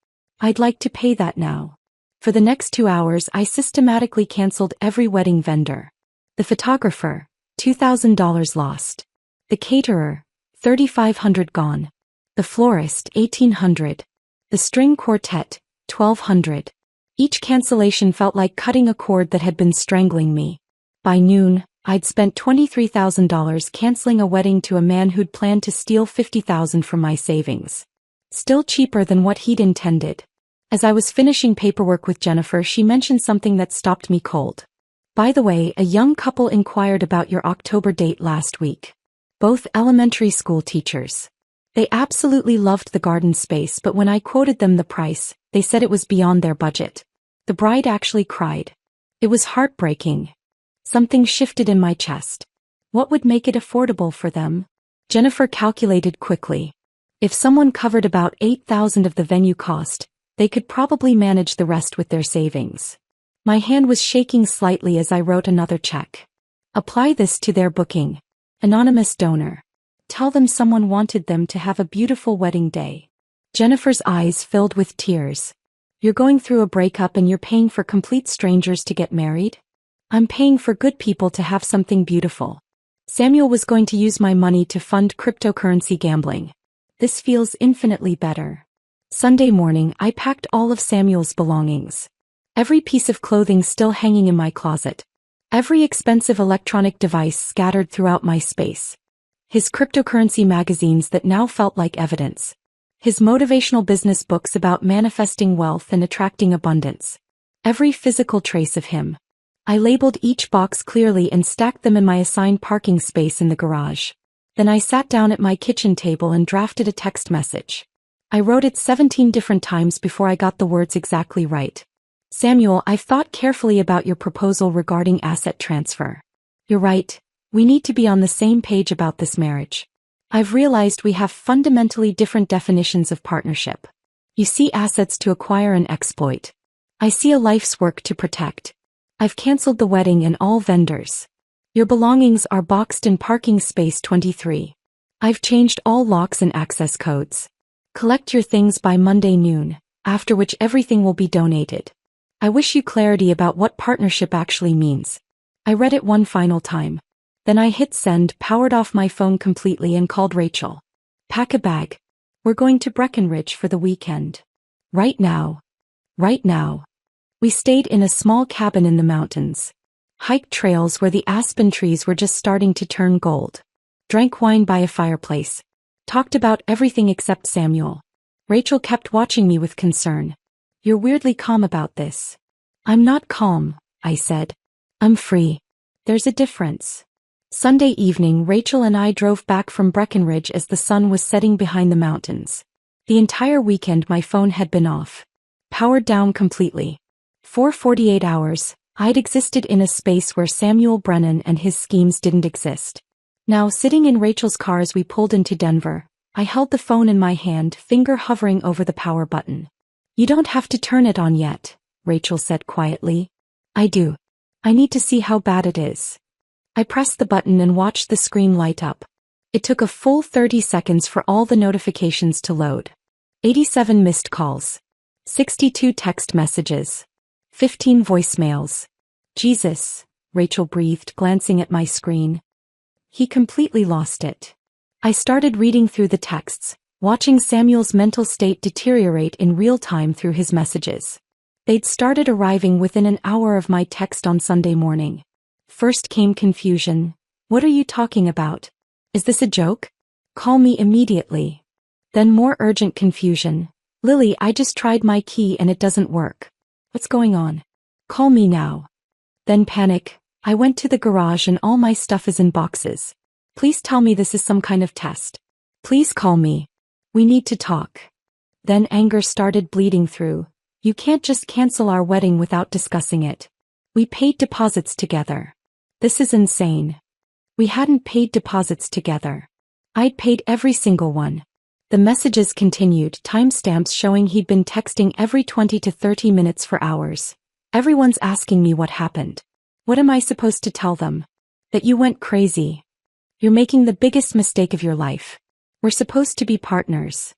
I'd like to pay that now. For the next 2 hours, I systematically canceled every wedding vendor. The photographer, $2,000 lost. The caterer, $3,500 gone. The florist, $1,800. The string quartet, $1,200. Each cancellation felt like cutting a cord that had been strangling me. By noon, I'd spent $23,000 canceling a wedding to a man who'd planned to steal $50,000 from my savings. Still cheaper than what he'd intended. As I was finishing paperwork with Jennifer, she mentioned something that stopped me cold. By the way, a young couple inquired about your October date last week. Both elementary school teachers. They absolutely loved the garden space, but when I quoted them the price, they said it was beyond their budget. The bride actually cried. It was heartbreaking. Something shifted in my chest. What would make it affordable for them? Jennifer calculated quickly. If someone covered about $8,000 of the venue cost, they could probably manage the rest with their savings. My hand was shaking slightly as I wrote another check. Apply this to their booking. Anonymous donor. Tell them someone wanted them to have a beautiful wedding day. Jennifer's eyes filled with tears. You're going through a breakup and you're paying for complete strangers to get married? I'm paying for good people to have something beautiful. Samuel was going to use my money to fund cryptocurrency gambling. This feels infinitely better. Sunday morning, I packed all of Samuel's belongings. Every piece of clothing still hanging in my closet. Every expensive electronic device scattered throughout my space. His cryptocurrency magazines that now felt like evidence. His motivational business books about manifesting wealth and attracting abundance. Every physical trace of him. I labeled each box clearly and stacked them in my assigned parking space in the garage. Then I sat down at my kitchen table and drafted a text message. I wrote it 17 different times before I got the words exactly right. Samuel, I've thought carefully about your proposal regarding asset transfer. You're right. We need to be on the same page about this marriage. I've realized we have fundamentally different definitions of partnership. You see assets to acquire and exploit. I see a life's work to protect. I've canceled the wedding and all vendors. Your belongings are boxed in parking space 23. I've changed all locks and access codes. Collect your things by Monday noon, after which everything will be donated. I wish you clarity about what partnership actually means. I read it one final time. Then I hit send, powered off my phone completely and called Rachel. Pack a bag. We're going to Breckenridge for the weekend. Right now. Right now. We stayed in a small cabin in the mountains. Hiked trails where the aspen trees were just starting to turn gold. Drank wine by a fireplace. Talked about everything except Samuel. Rachel kept watching me with concern. You're weirdly calm about this. I'm not calm, I said. I'm free. There's a difference. Sunday evening, Rachel and I drove back from Breckenridge as the sun was setting behind the mountains. The entire weekend my phone had been off. Powered down completely. For 48 hours, I'd existed in a space where Samuel Brennan and his schemes didn't exist. Now, sitting in Rachel's car as we pulled into Denver, I held the phone in my hand, finger hovering over the power button. You don't have to turn it on yet, Rachel said quietly. I do. I need to see how bad it is. I pressed the button and watched the screen light up. It took a full 30 seconds for all the notifications to load. 87 missed calls. 62 text messages. 15 voicemails. Jesus, Rachel breathed, glancing at my screen. He completely lost it. I started reading through the texts, watching Samuel's mental state deteriorate in real time through his messages. They'd started arriving within an hour of my text on Sunday morning. First came confusion. What are you talking about? Is this a joke? Call me immediately. Then more urgent confusion. Lily, I just tried my key and it doesn't work. What's going on? Call me now. Then panic. I went to the garage and all my stuff is in boxes. Please tell me this is some kind of test. Please call me. We need to talk. Then anger started bleeding through. You can't just cancel our wedding without discussing it. We paid deposits together. This is insane. We hadn't paid deposits together. I'd paid every single one. The messages continued, timestamps showing he'd been texting every 20 to 30 minutes for hours. Everyone's asking me what happened. What am I supposed to tell them? That you went crazy. You're making the biggest mistake of your life. We're supposed to be partners.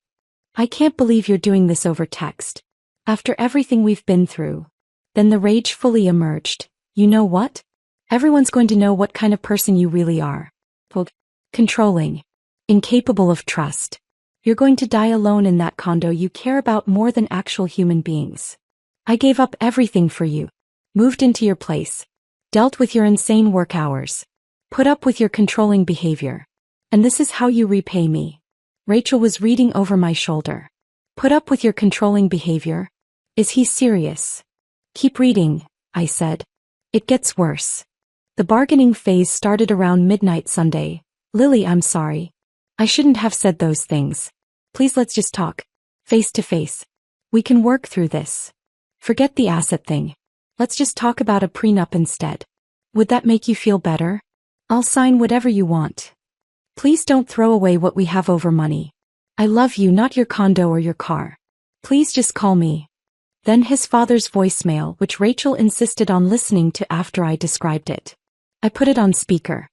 I can't believe you're doing this over text. After everything we've been through. Then the rage fully emerged. You know what? Everyone's going to know what kind of person you really are. Controlling. Incapable of trust. You're going to die alone in that condo you care about more than actual human beings. I gave up everything for you. Moved into your place. Dealt with your insane work hours. Put up with your controlling behavior. And this is how you repay me. Rachel was reading over my shoulder. Put up with your controlling behavior? Is he serious? Keep reading, I said. It gets worse. The bargaining phase started around midnight Sunday. Lily, I'm sorry. I shouldn't have said those things. Please let's just talk. Face to face. We can work through this. Forget the asset thing. Let's just talk about a prenup instead. Would that make you feel better? I'll sign whatever you want. Please don't throw away what we have over money. I love you, not your condo or your car. Please just call me. Then his father's voicemail, which Rachel insisted on listening to after I described it. I put it on speaker.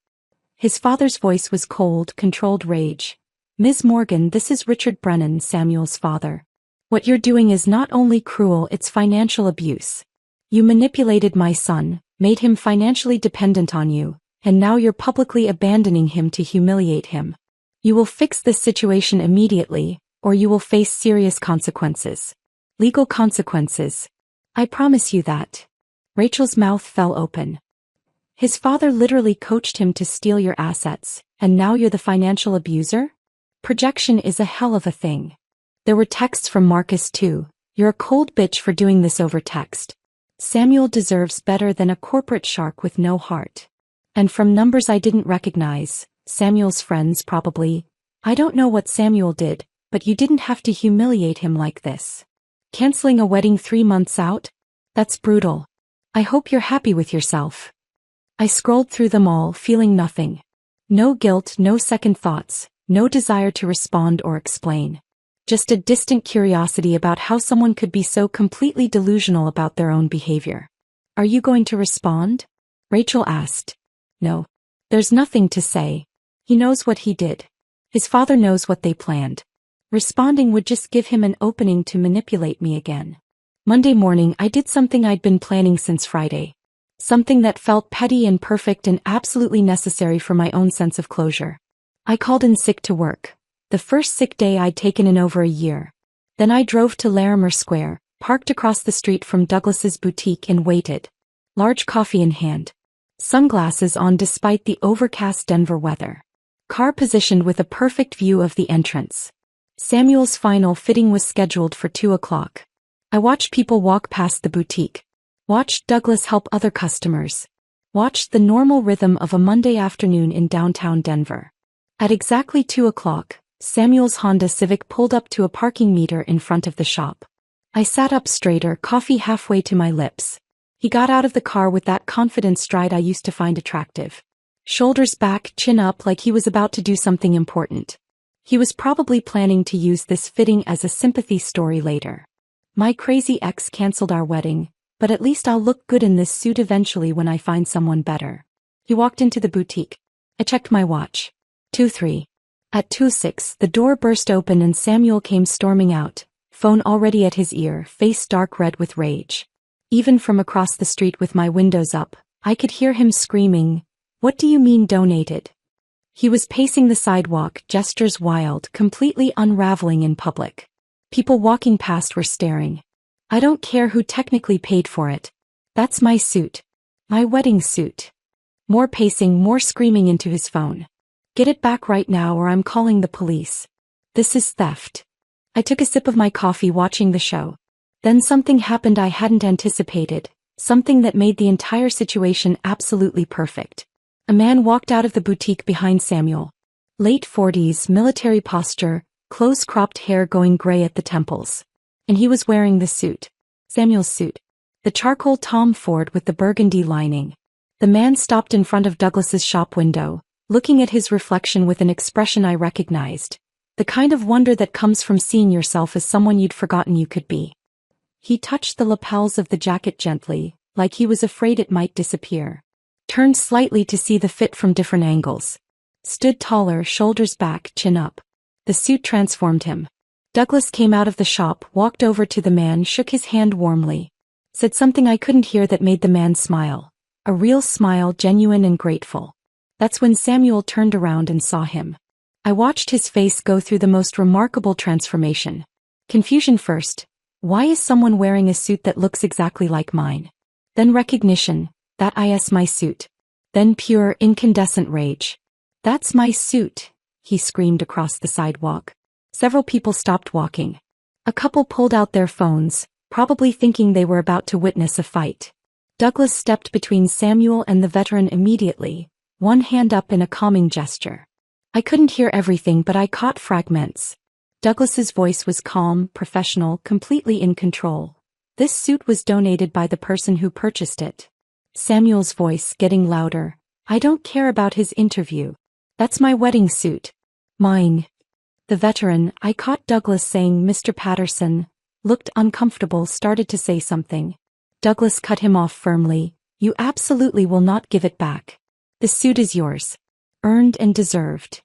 His father's voice was cold, controlled rage. Ms. Morgan, this is Richard Brennan, Samuel's father. What you're doing is not only cruel, it's financial abuse. You manipulated my son, made him financially dependent on you, and now you're publicly abandoning him to humiliate him. You will fix this situation immediately, or you will face serious consequences. Legal consequences. I promise you that. Rachel's mouth fell open. His father literally coached him to steal your assets, and now you're the financial abuser? Projection is a hell of a thing. There were texts from Marcus too. You're a cold bitch for doing this over text. Samuel deserves better than a corporate shark with no heart. And from numbers I didn't recognize, Samuel's friends probably. I don't know what Samuel did, but you didn't have to humiliate him like this. Canceling a wedding 3 months out? That's brutal. I hope you're happy with yourself. I scrolled through them all, feeling nothing. No guilt, no second thoughts, no desire to respond or explain. Just a distant curiosity about how someone could be so completely delusional about their own behavior. Are you going to respond? Rachel asked. No. There's nothing to say. He knows what he did. His father knows what they planned. Responding would just give him an opening to manipulate me again. Monday morning I did something I'd been planning since Friday. Something that felt petty and perfect and absolutely necessary for my own sense of closure. I called in sick to work. The first sick day I'd taken in over a year. Then I drove to Larimer Square, parked across the street from Douglas's boutique and waited. Large coffee in hand. Sunglasses on despite the overcast Denver weather. Car positioned with a perfect view of the entrance. Samuel's final fitting was scheduled for 2 o'clock. I watched people walk past the boutique. Watched Douglas help other customers. Watched the normal rhythm of a Monday afternoon in downtown Denver. At exactly 2 o'clock, Samuel's Honda Civic pulled up to a parking meter in front of the shop. I sat up straighter, coffee halfway to my lips. He got out of the car with that confident stride I used to find attractive. Shoulders back, chin up, like he was about to do something important. He was probably planning to use this fitting as a sympathy story later. My crazy ex canceled our wedding, but at least I'll look good in this suit eventually when I find someone better. He walked into the boutique. I checked my watch. 2:03. At 2:06, the door burst open and Samuel came storming out, phone already at his ear, face dark red with rage. Even from across the street with my windows up, I could hear him screaming, "What do you mean donated?" He was pacing the sidewalk, gestures wild, completely unraveling in public. People walking past were staring. I don't care who technically paid for it. That's my suit. My wedding suit. More pacing, more screaming into his phone. Get it back right now or I'm calling the police. This is theft. I took a sip of my coffee watching the show. Then something happened I hadn't anticipated, something that made the entire situation absolutely perfect. A man walked out of the boutique behind Samuel. Late 40s, military posture, close-cropped hair going gray at the temples. And he was wearing the suit. Samuel's suit. The charcoal Tom Ford with the burgundy lining. The man stopped in front of Douglas's shop window, looking at his reflection with an expression I recognized. The kind of wonder that comes from seeing yourself as someone you'd forgotten you could be. He touched the lapels of the jacket gently, like he was afraid it might disappear. Turned slightly to see the fit from different angles. Stood taller, shoulders back, chin up. The suit transformed him. Douglas came out of the shop, walked over to the man, shook his hand warmly. Said something I couldn't hear that made the man smile. A real smile, genuine and grateful. That's when Samuel turned around and saw him. I watched his face go through the most remarkable transformation. Confusion first. Why is someone wearing a suit that looks exactly like mine? Then recognition. That is my suit. Then pure, incandescent rage. That's my suit, he screamed across the sidewalk. Several people stopped walking. A couple pulled out their phones, probably thinking they were about to witness a fight. Douglas stepped between Samuel and the veteran immediately, one hand up in a calming gesture. I couldn't hear everything but I caught fragments. Douglas's voice was calm, professional, completely in control. This suit was donated by the person who purchased it. Samuel's voice getting louder. I don't care about his interview. That's my wedding suit. Mine. The veteran, I caught Douglas saying Mr. Patterson, looked uncomfortable, started to say something. Douglas cut him off firmly. You absolutely will not give it back. The suit is yours. Earned and deserved.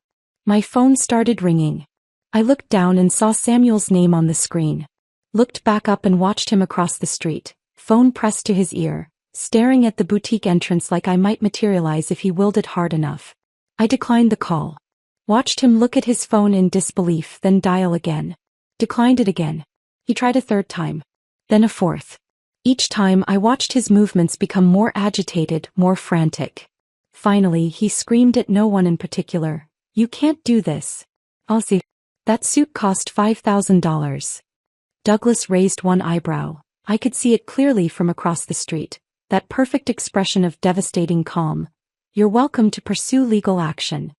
My phone started ringing. I looked down and saw Samuel's name on the screen. Looked back up and watched him across the street, phone pressed to his ear, staring at the boutique entrance like I might materialize if he willed it hard enough. I declined the call. Watched him look at his phone in disbelief, then dial again. Declined it again. He tried a third time. Then a fourth. Each time I watched his movements become more agitated, more frantic. Finally, he screamed at no one in particular. You can't do this. I'll see. That suit cost $5,000. Douglas raised one eyebrow. I could see it clearly from across the street. That perfect expression of devastating calm. You're welcome to pursue legal action.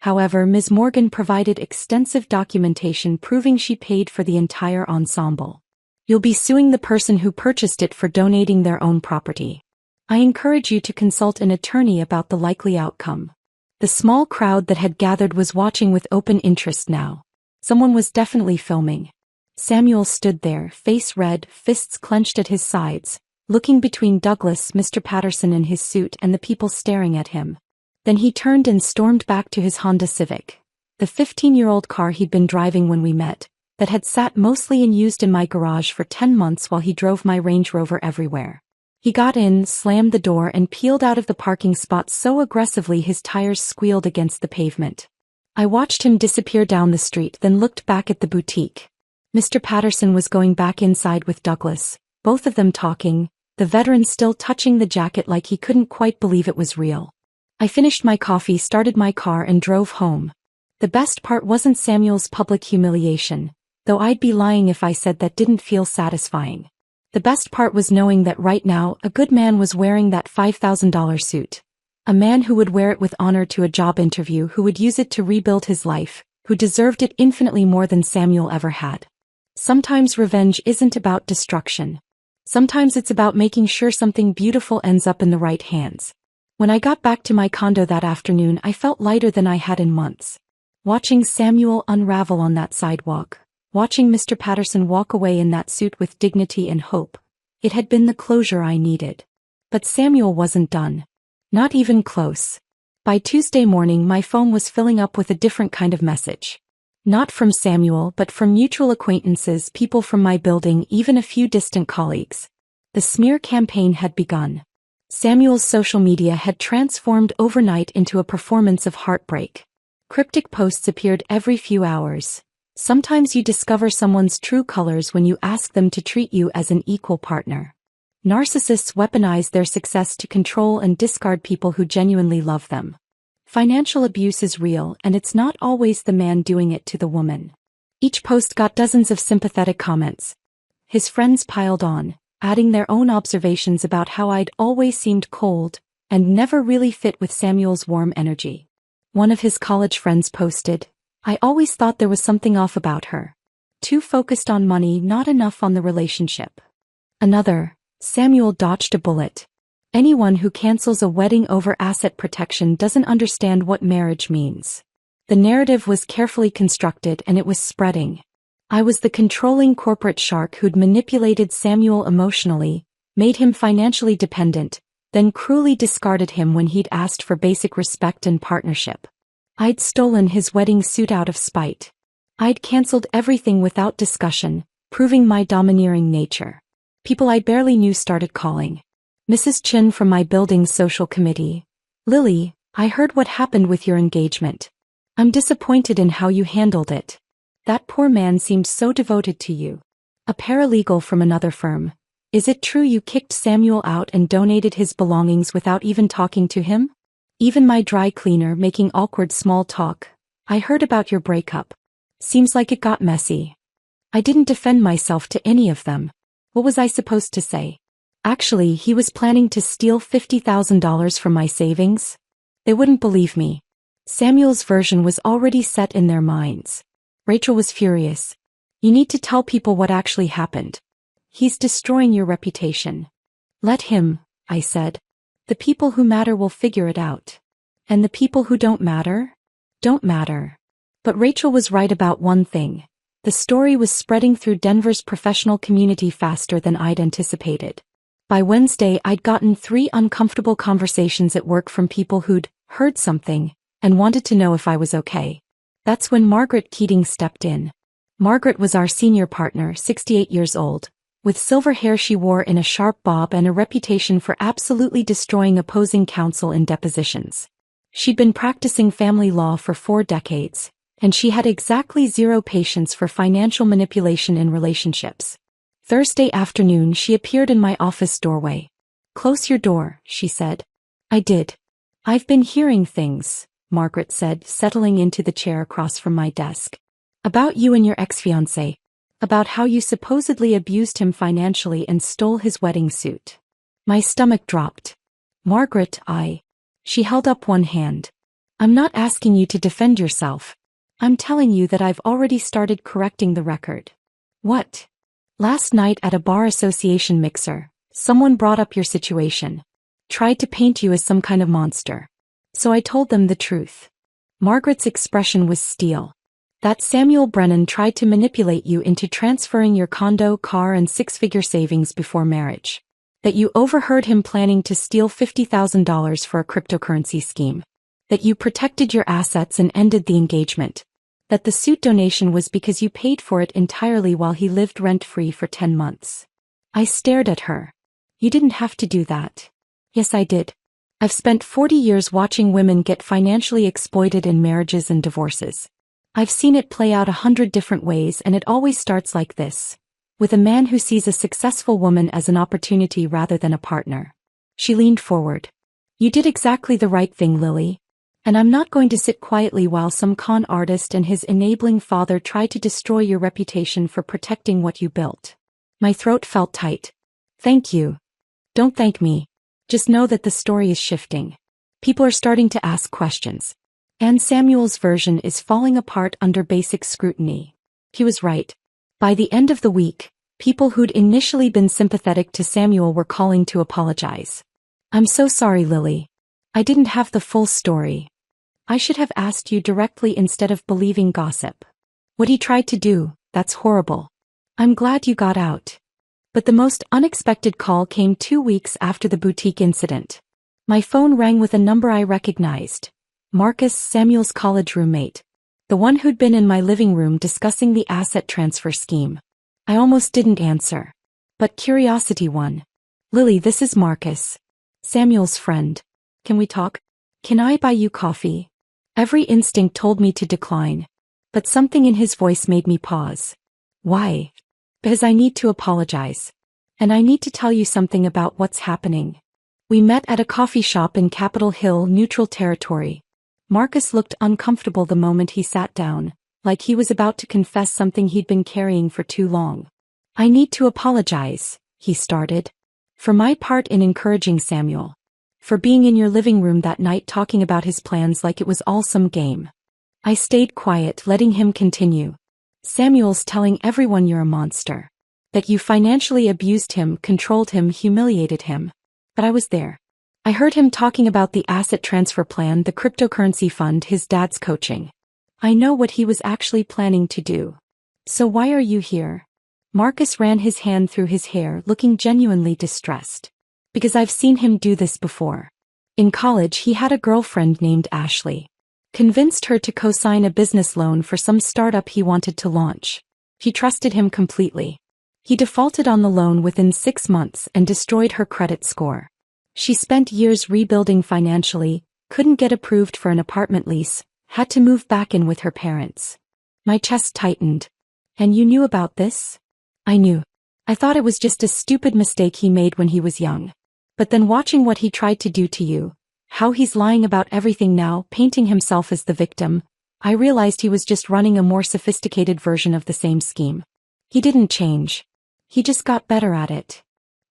However, Ms. Morgan provided extensive documentation proving she paid for the entire ensemble. You'll be suing the person who purchased it for donating their own property. I encourage you to consult an attorney about the likely outcome. The small crowd that had gathered was watching with open interest now. Someone was definitely filming. Samuel stood there, face red, fists clenched at his sides, looking between Douglas, Mr. Patterson in his suit and the people staring at him. Then he turned and stormed back to his Honda Civic, the 15-year-old car he'd been driving when we met, that had sat mostly unused in my garage for 10 months while he drove my Range Rover everywhere. He got in, slammed the door and peeled out of the parking spot so aggressively his tires squealed against the pavement. I watched him disappear down the street, then looked back at the boutique. Mr. Patterson was going back inside with Douglas, both of them talking, the veteran still touching the jacket like he couldn't quite believe it was real. I finished my coffee, started my car and drove home. The best part wasn't Samuel's public humiliation, though I'd be lying if I said that didn't feel satisfying. The best part was knowing that right now a good man was wearing that $5,000 suit. A man who would wear it with honor to a job interview, who would use it to rebuild his life, who deserved it infinitely more than Samuel ever had. Sometimes revenge isn't about destruction. Sometimes it's about making sure something beautiful ends up in the right hands. When I got back to my condo that afternoon, I felt lighter than I had in months. Watching Samuel unravel on that sidewalk, watching Mr. Patterson walk away in that suit with dignity and hope, it had been the closure I needed. But Samuel wasn't done. Not even close. By Tuesday morning, my phone was filling up with a different kind of message. Not from Samuel, but from mutual acquaintances, people from my building, even a few distant colleagues. The smear campaign had begun. Samuel's social media had transformed overnight into a performance of heartbreak. Cryptic posts appeared every few hours. Sometimes you discover someone's true colors when you ask them to treat you as an equal partner. Narcissists weaponize their success to control and discard people who genuinely love them. Financial abuse is real, and it's not always the man doing it to the woman. Each post got dozens of sympathetic comments. His friends piled on, adding their own observations about how I'd always seemed cold and never really fit with Samuel's warm energy. One of his college friends posted, "I always thought there was something off about her. Too focused on money, not enough on the relationship." Another, "Samuel dodged a bullet. Anyone who cancels a wedding over asset protection doesn't understand what marriage means." The narrative was carefully constructed and it was spreading. I was the controlling corporate shark who'd manipulated Samuel emotionally, made him financially dependent, then cruelly discarded him when he'd asked for basic respect and partnership. I'd stolen his wedding suit out of spite. I'd canceled everything without discussion, proving my domineering nature. People I barely knew started calling. "Mrs. Chin from my building's social committee. Lily, I heard what happened with your engagement. I'm disappointed in how you handled it. That poor man seemed so devoted to you." A paralegal from another firm. "Is it true you kicked Samuel out and donated his belongings without even talking to him?" Even my dry cleaner making awkward small talk. "I heard about your breakup. Seems like it got messy." I didn't defend myself to any of them. What was I supposed to say? Actually, he was planning to steal $50,000 from my savings? They wouldn't believe me. Samuel's version was already set in their minds. Rachel was furious. "You need to tell people what actually happened. He's destroying your reputation." "Let him," I said. "The people who matter will figure it out. And the people who don't matter? Don't matter." But Rachel was right about one thing. The story was spreading through Denver's professional community faster than I'd anticipated. By Wednesday, I'd gotten 3 uncomfortable conversations at work from people who'd heard something and wanted to know if I was okay. That's when Margaret Keating stepped in. Margaret was our senior partner, 68 years old. With silver hair she wore in a sharp bob and a reputation for absolutely destroying opposing counsel in depositions. She'd been practicing family law for 4 decades, and she had exactly 0 patience for financial manipulation in relationships. Thursday afternoon she appeared in my office doorway. "Close your door," she said. I did. "I've been hearing things," Margaret said, settling into the chair across from my desk. "About you and your ex-fiancé. About how you supposedly abused him financially and stole his wedding suit." My stomach dropped. "Margaret, She held up one hand. "I'm not asking you to defend yourself. I'm telling you that I've already started correcting the record." "What?" "Last night at a bar association mixer, someone brought up your situation. Tried to paint you as some kind of monster. So I told them the truth." Margaret's expression was steel. "That Samuel Brennan tried to manipulate you into transferring your condo, car and 6-figure savings before marriage. That you overheard him planning to steal $50,000 for a cryptocurrency scheme. That you protected your assets and ended the engagement. That the suit donation was because you paid for it entirely while he lived rent-free for 10 months. I stared at her. You didn't have to do that. Yes, I did. I've spent 40 years watching women get financially exploited in marriages and divorces. I've seen it play out 100 different ways, and it always starts like this, with a man who sees a successful woman as an opportunity rather than a partner. She leaned forward. You did exactly the right thing, Lily. And I'm not going to sit quietly while some con artist and his enabling father try to destroy your reputation for protecting what you built. My throat felt tight. Thank you. Don't thank me. Just know that the story is shifting. People are starting to ask questions. And Samuel's version is falling apart under basic scrutiny. He was right. By the end of the week, people who'd initially been sympathetic to Samuel were calling to apologize. I'm so sorry, Lily. I didn't have the full story. I should have asked you directly instead of believing gossip. What he tried to do, that's horrible. I'm glad you got out. But the most unexpected call came 2 weeks after the boutique incident. My phone rang with a number I recognized. Marcus, Samuel's college roommate. The one who'd been in my living room discussing the asset transfer scheme. I almost didn't answer. But curiosity won. Lily, this is Marcus. Samuel's friend. Can we talk? Can I buy you coffee? Every instinct told me to decline. But something in his voice made me pause. Why? Because I need to apologize. And I need to tell you something about what's happening. We met at a coffee shop in Capitol Hill, neutral territory. Marcus looked uncomfortable the moment he sat down, like he was about to confess something he'd been carrying for too long. I need to apologize, he started. For my part in encouraging Samuel. For being in your living room that night talking about his plans like it was all some game. I stayed quiet, letting him continue. Samuel's telling everyone you're a monster. That you financially abused him, controlled him, humiliated him. But I was there. I heard him talking about the asset transfer plan, the cryptocurrency fund, his dad's coaching. I know what he was actually planning to do. So why are you here? Marcus ran his hand through his hair, looking genuinely distressed. Because I've seen him do this before. In college, he had a girlfriend named Ashley. Convinced her to co-sign a business loan for some startup he wanted to launch. He trusted him completely. He defaulted on the loan within 6 months and destroyed her credit score. She spent years rebuilding financially, couldn't get approved for an apartment lease, had to move back in with her parents. My chest tightened. And you knew about this? I knew. I thought it was just a stupid mistake he made when he was young. But then watching what he tried to do to you, how he's lying about everything now, painting himself as the victim, I realized he was just running a more sophisticated version of the same scheme. He didn't change. He just got better at it.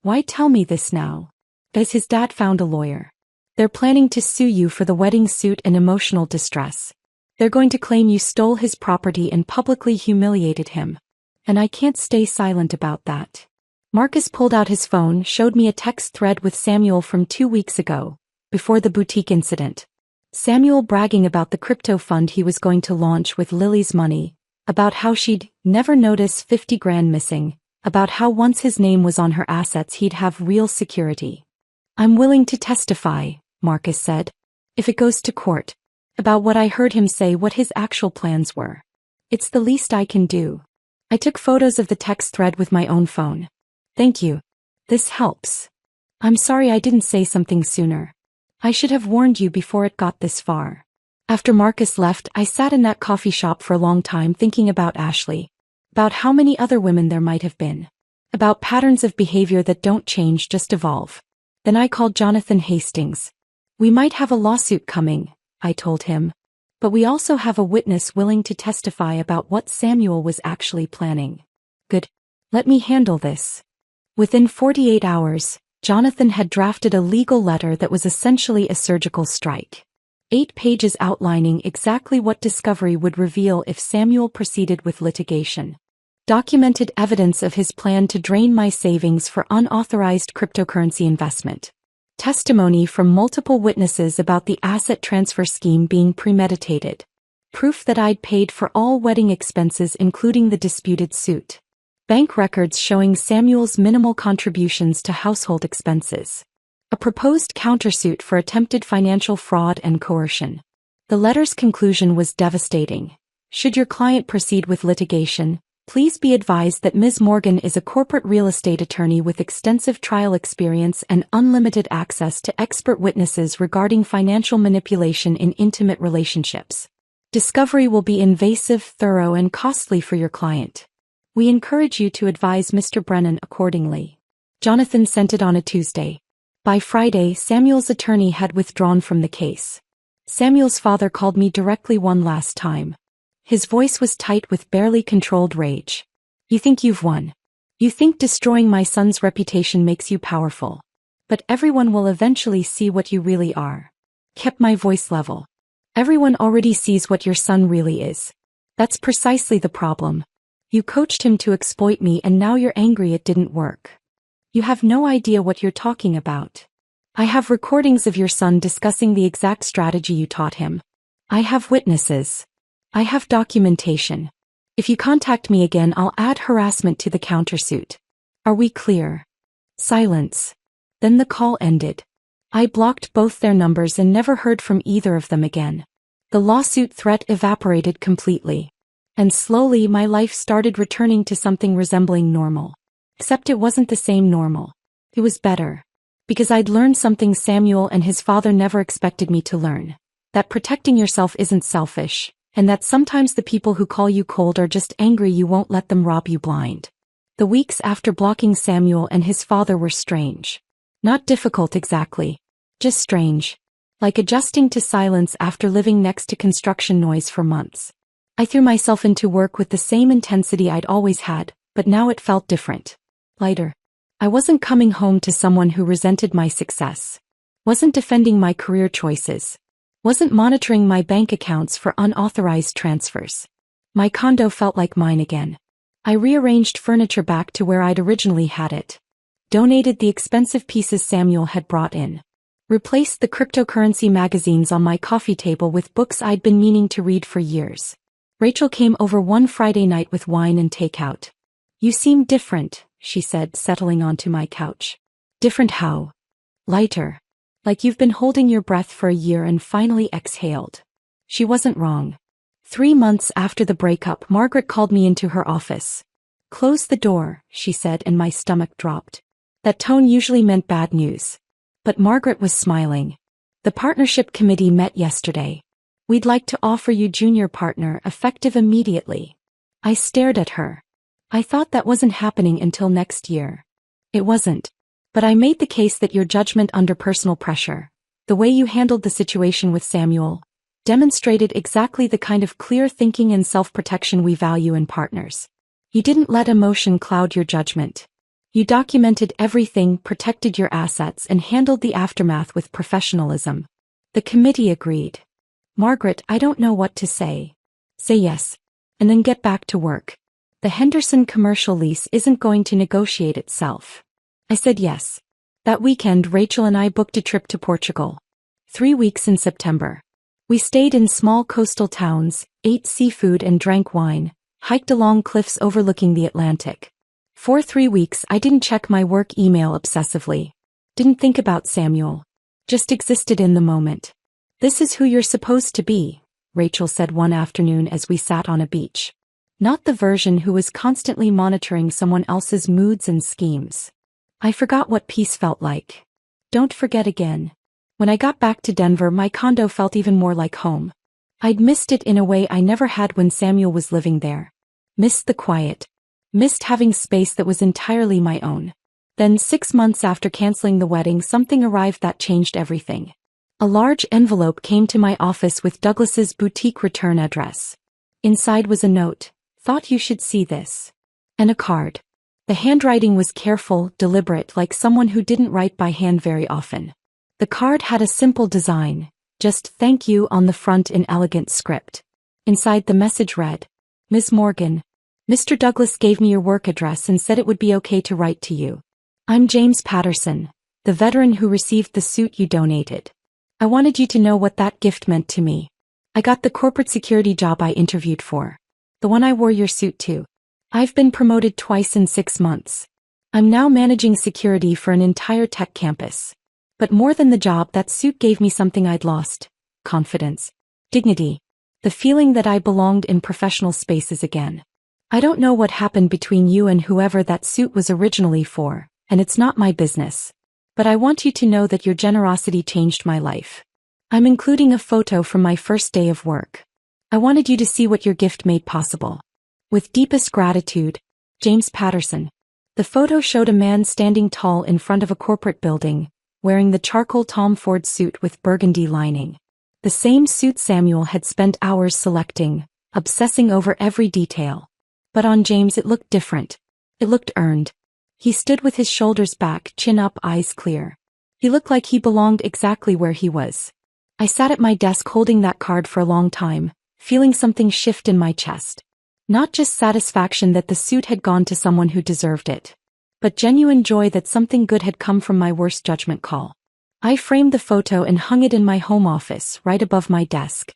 Why tell me this now? Because his dad found a lawyer. They're planning to sue you for the wedding suit and emotional distress. They're going to claim you stole his property and publicly humiliated him. And I can't stay silent about that. Marcus pulled out his phone, showed me a text thread with Samuel from 2 weeks ago, before the boutique incident. Samuel bragging about the crypto fund he was going to launch with Lily's money, about how she'd never notice 50 grand missing, about how once his name was on her assets he'd have real security. I'm willing to testify, Marcus said. If it goes to court. About what I heard him say, what his actual plans were. It's the least I can do. I took photos of the text thread with my own phone. Thank you. This helps. I'm sorry I didn't say something sooner. I should have warned you before it got this far. After Marcus left, I sat in that coffee shop for a long time thinking about Ashley. About how many other women there might have been. About patterns of behavior that don't change, just evolve. Then I called Jonathan Hastings. We might have a lawsuit coming, I told him. But we also have a witness willing to testify about what Samuel was actually planning. Good. Let me handle this. Within 48 hours, Jonathan had drafted a legal letter that was essentially a surgical strike. 8 pages outlining exactly what discovery would reveal if Samuel proceeded with litigation. Documented evidence of his plan to drain my savings for unauthorized cryptocurrency investment. Testimony from multiple witnesses about the asset transfer scheme being premeditated. Proof that I'd paid for all wedding expenses including the disputed suit. Bank records showing Samuel's minimal contributions to household expenses. A proposed countersuit for attempted financial fraud and coercion. The letter's conclusion was devastating. Should your client proceed with litigation, Please be advised that Ms. Morgan is a corporate real estate attorney with extensive trial experience and unlimited access to expert witnesses regarding financial manipulation in intimate relationships. Discovery will be invasive, thorough, and costly for your client. We encourage you to advise Mr. Brennan accordingly. Jonathan sent it on a Tuesday. By Friday, Samuel's attorney had withdrawn from the case. Samuel's father called me directly one last time. His voice was tight with barely controlled rage. You think you've won. You think destroying my son's reputation makes you powerful. But everyone will eventually see what you really are. Kept my voice level. Everyone already sees what your son really is. That's precisely the problem. You coached him to exploit me and now you're angry it didn't work. You have no idea what you're talking about. I have recordings of your son discussing the exact strategy you taught him. I have witnesses. I have documentation. If you contact me again, I'll add harassment to the countersuit. Are we clear? Silence. Then the call ended. I blocked both their numbers and never heard from either of them again. The lawsuit threat evaporated completely. And slowly my life started returning to something resembling normal. Except it wasn't the same normal. It was better. Because I'd learned something Samuel and his father never expected me to learn. That protecting yourself isn't selfish. And that sometimes the people who call you cold are just angry you won't let them rob you blind. The weeks after blocking Samuel and his father were strange. Not difficult exactly. Just strange. Like adjusting to silence after living next to construction noise for months. I threw myself into work with the same intensity I'd always had, but now it felt different. Lighter. I wasn't coming home to someone who resented my success. Wasn't defending my career choices. Wasn't monitoring my bank accounts for unauthorized transfers. My condo felt like mine again. I rearranged furniture back to where I'd originally had it. Donated the expensive pieces Samuel had brought in. Replaced the cryptocurrency magazines on my coffee table with books I'd been meaning to read for years. Rachel came over one Friday night with wine and takeout. You seem different, she said, settling onto my couch. Different how? Lighter. Like you've been holding your breath for a year and finally exhaled. She wasn't wrong. 3 months after the breakup, Margaret called me into her office. Close the door, she said, and my stomach dropped. That tone usually meant bad news. But Margaret was smiling. The partnership committee met yesterday. We'd like to offer you junior partner, effective immediately. I stared at her. I thought that wasn't happening until next year. It wasn't. But I made the case that your judgment under personal pressure, the way you handled the situation with Samuel, demonstrated exactly the kind of clear thinking and self-protection we value in partners. You didn't let emotion cloud your judgment. You documented everything, protected your assets, and handled the aftermath with professionalism. The committee agreed. Margaret, I don't know what to say. Say yes. And then get back to work. The Henderson commercial lease isn't going to negotiate itself. I said yes. That weekend Rachel and I booked a trip to Portugal. 3 weeks in September. We stayed in small coastal towns, ate seafood and drank wine, hiked along cliffs overlooking the Atlantic. For 3 weeks I didn't check my work email obsessively. Didn't think about Samuel. Just existed in the moment. This is who you're supposed to be, Rachel said one afternoon as we sat on a beach. Not the version who was constantly monitoring someone else's moods and schemes. I forgot what peace felt like. Don't forget again. When I got back to Denver, my condo felt even more like home. I'd missed it in a way I never had when Samuel was living there. Missed the quiet. Missed having space that was entirely my own. Then 6 months after canceling the wedding, something arrived that changed everything. A large envelope came to my office with Douglas's boutique return address. Inside was a note. Thought you should see this. And a card. The handwriting was careful, deliberate, like someone who didn't write by hand very often. The card had a simple design, just "thank you" on the front in elegant script. Inside the message read, Ms. Morgan, Mr. Douglas gave me your work address and said it would be okay to write to you. I'm James Patterson, the veteran who received the suit you donated. I wanted you to know what that gift meant to me. I got the corporate security job I interviewed for. The one I wore your suit to. I've been promoted twice in 6 months. I'm now managing security for an entire tech campus. But more than the job, that suit gave me something I'd lost. Confidence. Dignity. The feeling that I belonged in professional spaces again. I don't know what happened between you and whoever that suit was originally for, and it's not my business. But I want you to know that your generosity changed my life. I'm including a photo from my first day of work. I wanted you to see what your gift made possible. With deepest gratitude, James Patterson. The photo showed a man standing tall in front of a corporate building, wearing the charcoal Tom Ford suit with burgundy lining. The same suit Samuel had spent hours selecting, obsessing over every detail. But on James it looked different. It looked earned. He stood with his shoulders back, chin up, eyes clear. He looked like he belonged exactly where he was. I sat at my desk holding that card for a long time, feeling something shift in my chest. Not just satisfaction that the suit had gone to someone who deserved it, but genuine joy that something good had come from my worst judgment call. I framed the photo and hung it in my home office, right above my desk.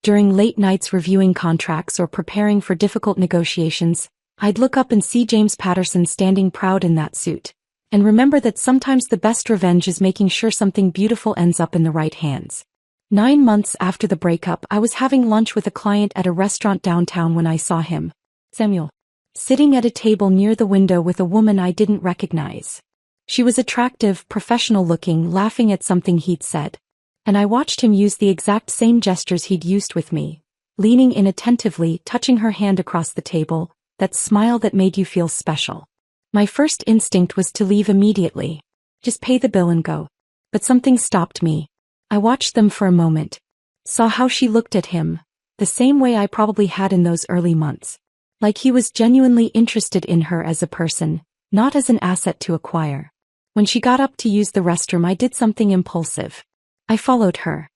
During late nights reviewing contracts or preparing for difficult negotiations, I'd look up and see James Patterson standing proud in that suit, and remember that sometimes the best revenge is making sure something beautiful ends up in the right hands. 9 months after the breakup, I was having lunch with a client at a restaurant downtown when I saw him, Samuel, sitting at a table near the window with a woman I didn't recognize. She was attractive, professional-looking, laughing at something he'd said. And I watched him use the exact same gestures he'd used with me, leaning in attentively, touching her hand across the table, that smile that made you feel special. My first instinct was to leave immediately. Just pay the bill and go. But something stopped me. I watched them for a moment. Saw how she looked at him, the same way I probably had in those early months. Like he was genuinely interested in her as a person, not as an asset to acquire. When she got up to use the restroom, I did something impulsive. I followed her.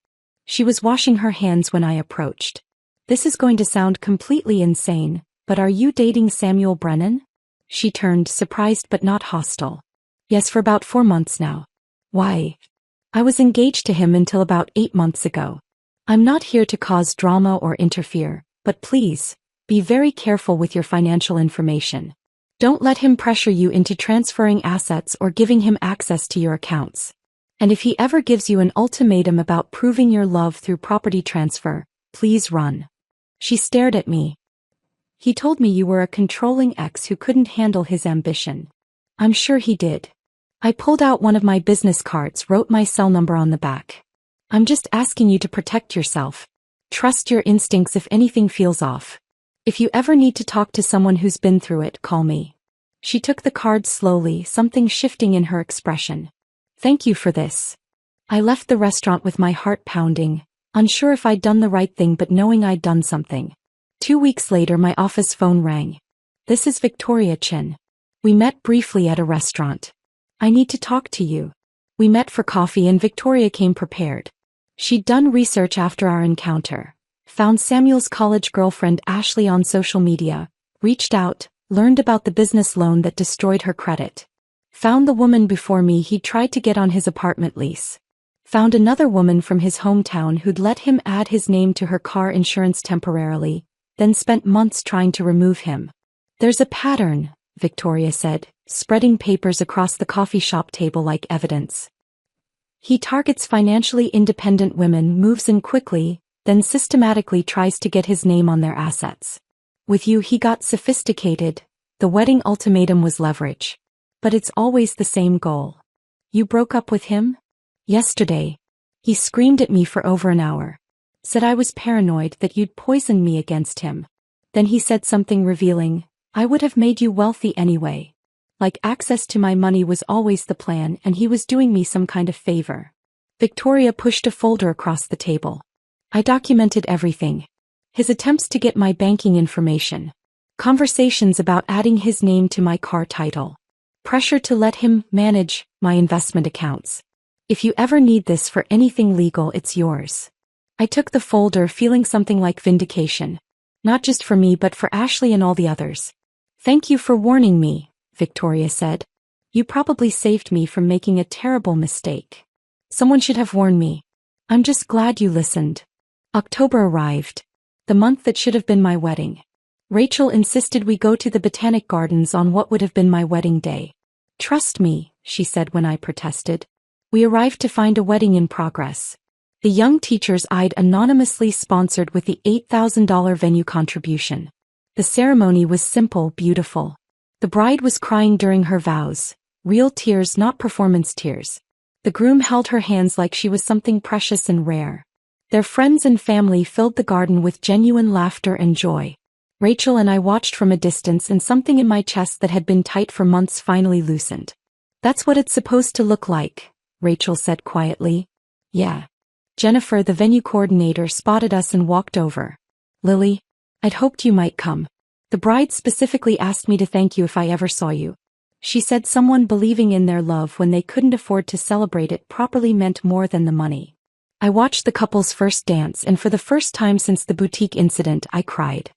She was washing her hands when I approached. This is going to sound completely insane, but are you dating Samuel Brennan? She turned, surprised but not hostile. Yes, for about 4 months now. Why? I was engaged to him until about 8 months ago. I'm not here to cause drama or interfere, but please, be very careful with your financial information. Don't let him pressure you into transferring assets or giving him access to your accounts. And if he ever gives you an ultimatum about proving your love through property transfer, please run. She stared at me. He told me you were a controlling ex who couldn't handle his ambition. I'm sure he did. I pulled out one of my business cards, wrote my cell number on the back. I'm just asking you to protect yourself. Trust your instincts if anything feels off. If you ever need to talk to someone who's been through it, call me. She took the card slowly, something shifting in her expression. Thank you for this. I left the restaurant with my heart pounding, unsure if I'd done the right thing but knowing I'd done something. 2 weeks later, my office phone rang. This is Victoria Chin. We met briefly at a restaurant. I need to talk to you. We met for coffee and Victoria came prepared. She'd done research after our encounter, found Samuel's college girlfriend Ashley on social media, reached out, learned about the business loan that destroyed her credit. Found the woman before me he'd tried to get on his apartment lease. Found another woman from his hometown who'd let him add his name to her car insurance temporarily, then spent months trying to remove him. There's a pattern, Victoria said, spreading papers across the coffee shop table like evidence. He targets financially independent women, moves in quickly, then systematically tries to get his name on their assets. With you he got sophisticated. The wedding ultimatum was leverage. But it's always the same goal. You broke up with him? Yesterday. He screamed at me for over an hour. Said I was paranoid, that you'd poisoned me against him. Then he said something revealing. I would have made you wealthy anyway. Like access to my money was always the plan and he was doing me some kind of favor. Victoria pushed a folder across the table. I documented everything. His attempts to get my banking information. Conversations about adding his name to my car title. Pressure to let him manage my investment accounts. If you ever need this for anything legal, it's yours. I took the folder feeling something like vindication. Not just for me but for Ashley and all the others. Thank you for warning me, Victoria said. You probably saved me from making a terrible mistake. Someone should have warned me. I'm just glad you listened. October arrived. The month that should have been my wedding. Rachel insisted we go to the Botanic Gardens on what would have been my wedding day. Trust me, she said when I protested. We arrived to find a wedding in progress. The young teachers I'd anonymously sponsored with the $8,000 venue contribution. The ceremony was simple, beautiful. The bride was crying during her vows, real tears, not performance tears. The groom held her hands like she was something precious and rare. Their friends and family filled the garden with genuine laughter and joy. Rachel and I watched from a distance, and something in my chest that had been tight for months finally loosened. "That's what it's supposed to look like," Rachel said quietly. "Yeah." Jennifer, the venue coordinator, spotted us and walked over. "Lily, I'd hoped you might come. The bride specifically asked me to thank you if I ever saw you." She said someone believing in their love when they couldn't afford to celebrate it properly meant more than the money. I watched the couple's first dance, and for the first time since the boutique incident, I cried.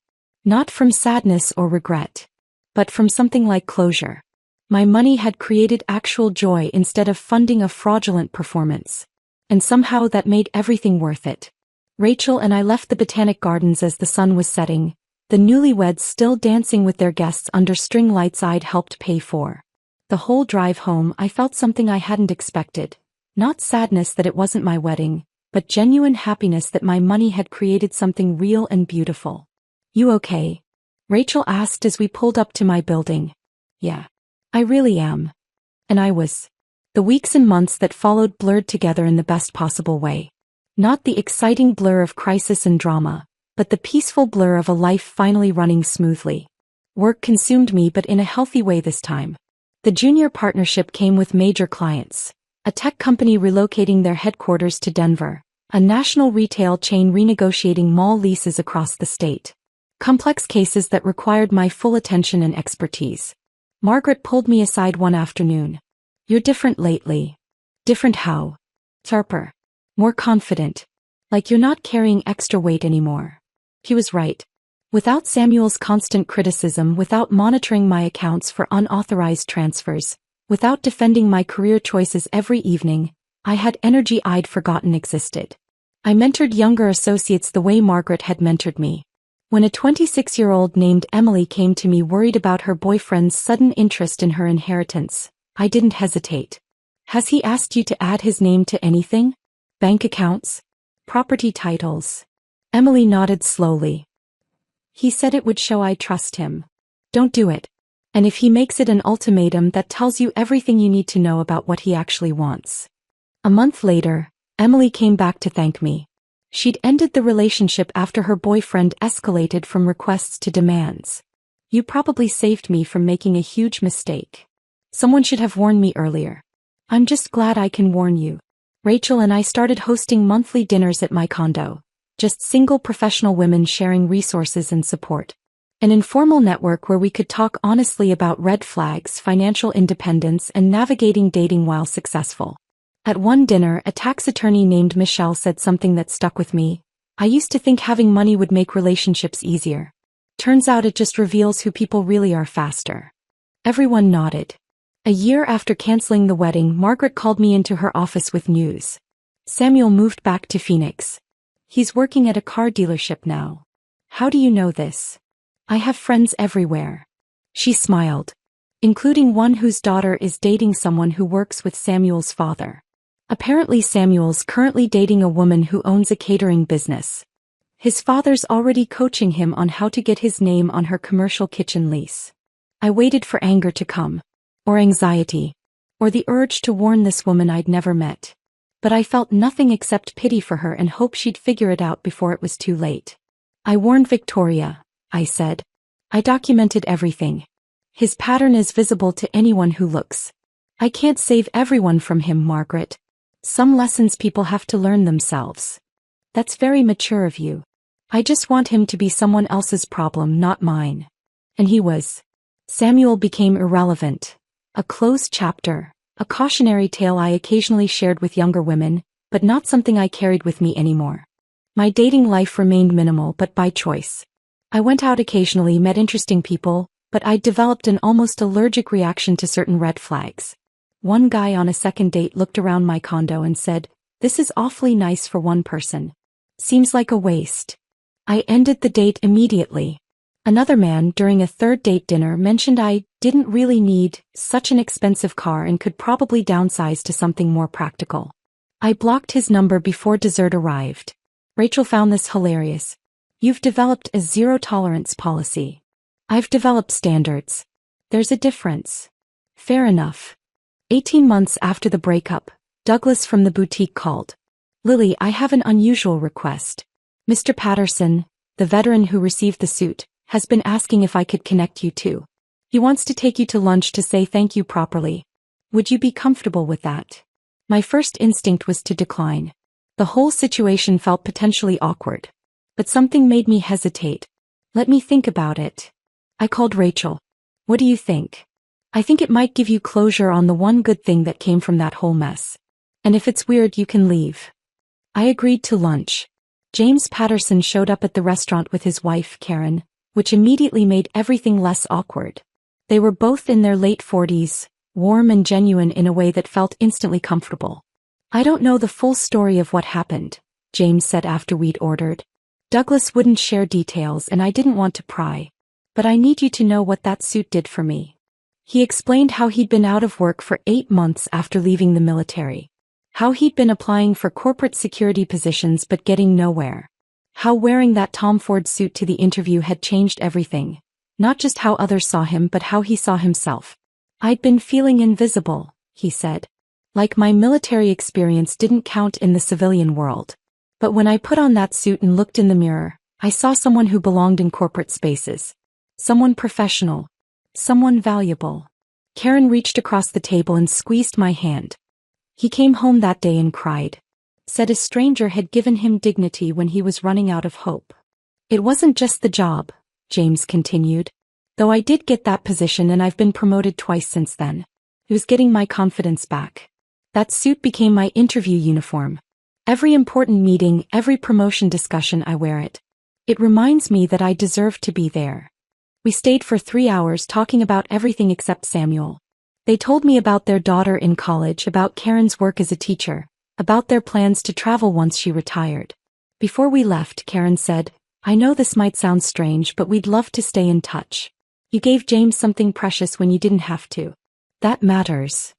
Not from sadness or regret, but from something like closure. My money had created actual joy instead of funding a fraudulent performance. And somehow that made everything worth it. Rachel and I left the Botanic Gardens as the sun was setting, the newlyweds still dancing with their guests under string lights I'd helped pay for. The whole drive home I felt something I hadn't expected. Not sadness that it wasn't my wedding, but genuine happiness that my money had created something real and beautiful. "You okay?" Rachel asked as we pulled up to my building. "Yeah. I really am." And I was. The weeks and months that followed blurred together in the best possible way. Not the exciting blur of crisis and drama, but the peaceful blur of a life finally running smoothly. Work consumed me, but in a healthy way this time. The junior partnership came with major clients. A tech company relocating their headquarters to Denver. A national retail chain renegotiating mall leases across the state. Complex cases that required my full attention and expertise. Margaret pulled me aside one afternoon. "You're different lately." "Different how?" "Sharper. More confident. Like you're not carrying extra weight anymore." He was right. Without Samuel's constant criticism, without monitoring my accounts for unauthorized transfers, without defending my career choices every evening, I had energy I'd forgotten existed. I mentored younger associates the way Margaret had mentored me. When a 26-year-old named Emily came to me worried about her boyfriend's sudden interest in her inheritance, I didn't hesitate. "Has he asked you to add his name to anything? Bank accounts? Property titles?" Emily nodded slowly. "He said it would show I trust him." "Don't do it. And if he makes it an ultimatum, that tells you everything you need to know about what he actually wants." A month later, Emily came back to thank me. She'd ended the relationship after her boyfriend escalated from requests to demands. "You probably saved me from making a huge mistake. Someone should have warned me earlier." "I'm just glad I can warn you." Rachel and I started hosting monthly dinners at my condo. Just single professional women sharing resources and support. An informal network where we could talk honestly about red flags, financial independence, and navigating dating while successful. At one dinner, a tax attorney named Michelle said something that stuck with me. "I used to think having money would make relationships easier. Turns out it just reveals who people really are faster." Everyone nodded. A year after canceling the wedding, Margaret called me into her office with news. "Samuel moved back to Phoenix. He's working at a car dealership now." "How do you know this?" "I have friends everywhere." She smiled. "Including one whose daughter is dating someone who works with Samuel's father. Apparently Samuel's currently dating a woman who owns a catering business. His father's already coaching him on how to get his name on her commercial kitchen lease." I waited for anger to come. Or anxiety. Or the urge to warn this woman I'd never met. But I felt nothing except pity for her and hope she'd figure it out before it was too late. "I warned Victoria," I said. "I documented everything. His pattern is visible to anyone who looks. I can't save everyone from him, Margaret. Some lessons people have to learn themselves." "That's very mature of you. I just want him to be someone else's problem, not mine." And he was. Samuel became irrelevant. A closed chapter, a cautionary tale I occasionally shared with younger women, but not something I carried with me anymore. My dating life remained minimal, but by choice. I went out occasionally, met interesting people, but I developed an almost allergic reaction to certain red flags. One guy on a second date looked around my condo and said, "This is awfully nice for one person. Seems like a waste." I ended the date immediately. Another man, during a third date dinner, mentioned I didn't really need such an expensive car and could probably downsize to something more practical. I blocked his number before dessert arrived. Rachel found this hilarious. "You've developed a zero-tolerance policy." I've developed standards. There's a difference. Fair enough. 18 months after the breakup, Douglas from the boutique called. Lily, I have an unusual request. Mr. Patterson, the veteran who received the suit, has been asking if I could connect you two. He wants to take you to lunch to say thank you properly. Would you be comfortable with that? My first instinct was to decline. The whole situation felt potentially awkward. But something made me hesitate. Let me think about it. I called Rachel. What do you think? I think it might give you closure on the one good thing that came from that whole mess. And if it's weird, you can leave. I agreed to lunch. James Patterson showed up at the restaurant with his wife, Karen, which immediately made everything less awkward. They were both in their late 40s, warm and genuine in a way that felt instantly comfortable. I don't know the full story of what happened, James said after we'd ordered. Douglas wouldn't share details and I didn't want to pry. But I need you to know what that suit did for me. He explained how he'd been out of work for 8 months after leaving the military. How he'd been applying for corporate security positions but getting nowhere. How wearing that Tom Ford suit to the interview had changed everything. Not just how others saw him but how he saw himself. I'd been feeling invisible, he said. Like my military experience didn't count in the civilian world. But when I put on that suit and looked in the mirror, I saw someone who belonged in corporate spaces. Someone professional. Someone valuable. Karen reached across the table and squeezed my hand. He came home that day and cried. Said a stranger had given him dignity when he was running out of hope. It wasn't just the job, James continued. Though I did get that position and I've been promoted twice since then. It was getting my confidence back. That suit became my interview uniform. Every important meeting, every promotion discussion, I wear it. It reminds me that I deserve to be there. We stayed for 3 hours talking about everything except Samuel. They told me about their daughter in college, about Karen's work as a teacher, about their plans to travel once she retired. Before we left, Karen said, I know this might sound strange, but we'd love to stay in touch. You gave James something precious when you didn't have to. That matters.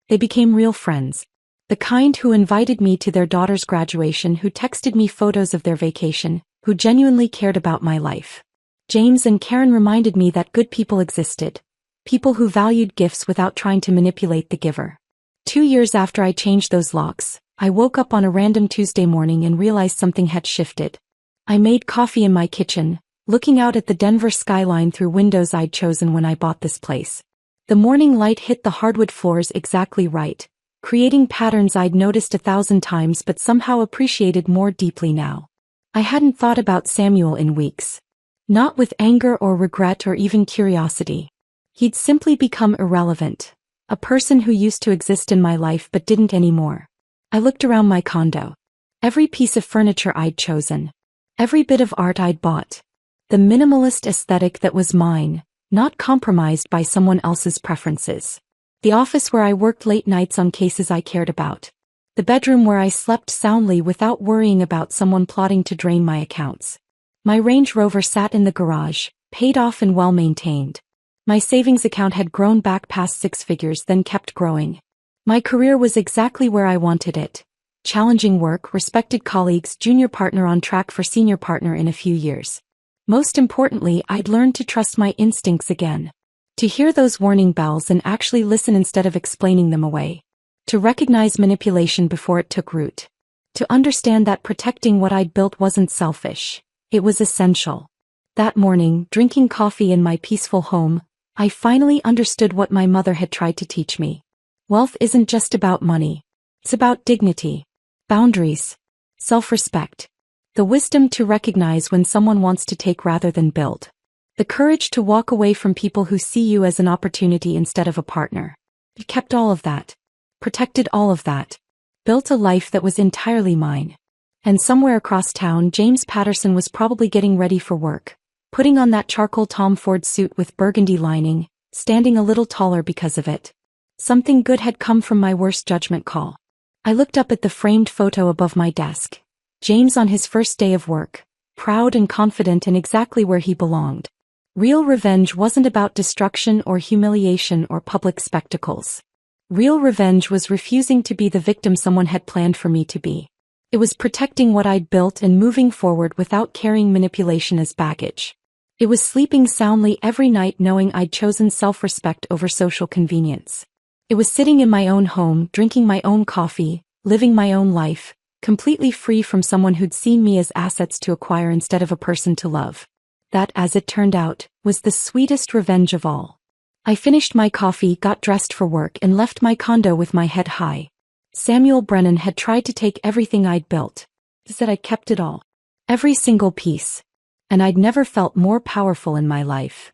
They became real friends. The kind who invited me to their daughter's graduation, who texted me photos of their vacation, who genuinely cared about my life. James and Karen reminded me that good people existed. People who valued gifts without trying to manipulate the giver. 2 years after I changed those locks, I woke up on a random Tuesday morning and realized something had shifted. I made coffee in my kitchen, looking out at the Denver skyline through windows I'd chosen when I bought this place. The morning light hit the hardwood floors exactly right, creating patterns I'd noticed 1,000 times but somehow appreciated more deeply now. I hadn't thought about Samuel in weeks. Not with anger or regret or even curiosity. He'd simply become irrelevant. A person who used to exist in my life but didn't anymore. I looked around my condo. Every piece of furniture I'd chosen. Every bit of art I'd bought. The minimalist aesthetic that was mine, not compromised by someone else's preferences. The office where I worked late nights on cases I cared about. The bedroom where I slept soundly without worrying about someone plotting to drain my accounts. My Range Rover sat in the garage, paid off and well-maintained. My savings account had grown back past 6 figures, then kept growing. My career was exactly where I wanted it. Challenging work, respected colleagues, junior partner on track for senior partner in a few years. Most importantly, I'd learned to trust my instincts again. To hear those warning bells and actually listen instead of explaining them away. To recognize manipulation before it took root. To understand that protecting what I'd built wasn't selfish. It was essential. That morning, drinking coffee in my peaceful home, I finally understood what my mother had tried to teach me. Wealth isn't just about money. It's about dignity, boundaries, self-respect. The wisdom to recognize when someone wants to take rather than build. The courage to walk away from people who see you as an opportunity instead of a partner. I kept all of that. Protected all of that. Built a life that was entirely mine. And somewhere across town, James Patterson was probably getting ready for work. Putting on that charcoal Tom Ford suit with burgundy lining, standing a little taller because of it. Something good had come from my worst judgment call. I looked up at the framed photo above my desk. James on his first day of work, proud and confident and exactly where he belonged. Real revenge wasn't about destruction or humiliation or public spectacles. Real revenge was refusing to be the victim someone had planned for me to be. It was protecting what I'd built and moving forward without carrying manipulation as baggage. It was sleeping soundly every night knowing I'd chosen self-respect over social convenience. It was sitting in my own home, drinking my own coffee, living my own life, completely free from someone who'd seen me as assets to acquire instead of a person to love. That, as it turned out, was the sweetest revenge of all. I finished my coffee, got dressed for work, and left my condo with my head high. Samuel Brennan had tried to take everything I'd built. He said I kept it all. Every single piece. And I'd never felt more powerful in my life.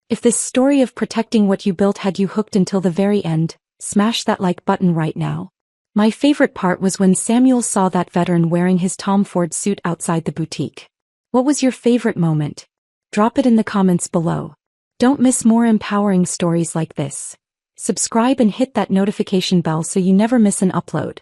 If this story of protecting what you built had you hooked until the very end, smash that like button right now. My favorite part was when Samuel saw that veteran wearing his Tom Ford suit outside the boutique. What was your favorite moment? Drop it in the comments below. Don't miss more empowering stories like this. Subscribe and hit that notification bell so you never miss an upload.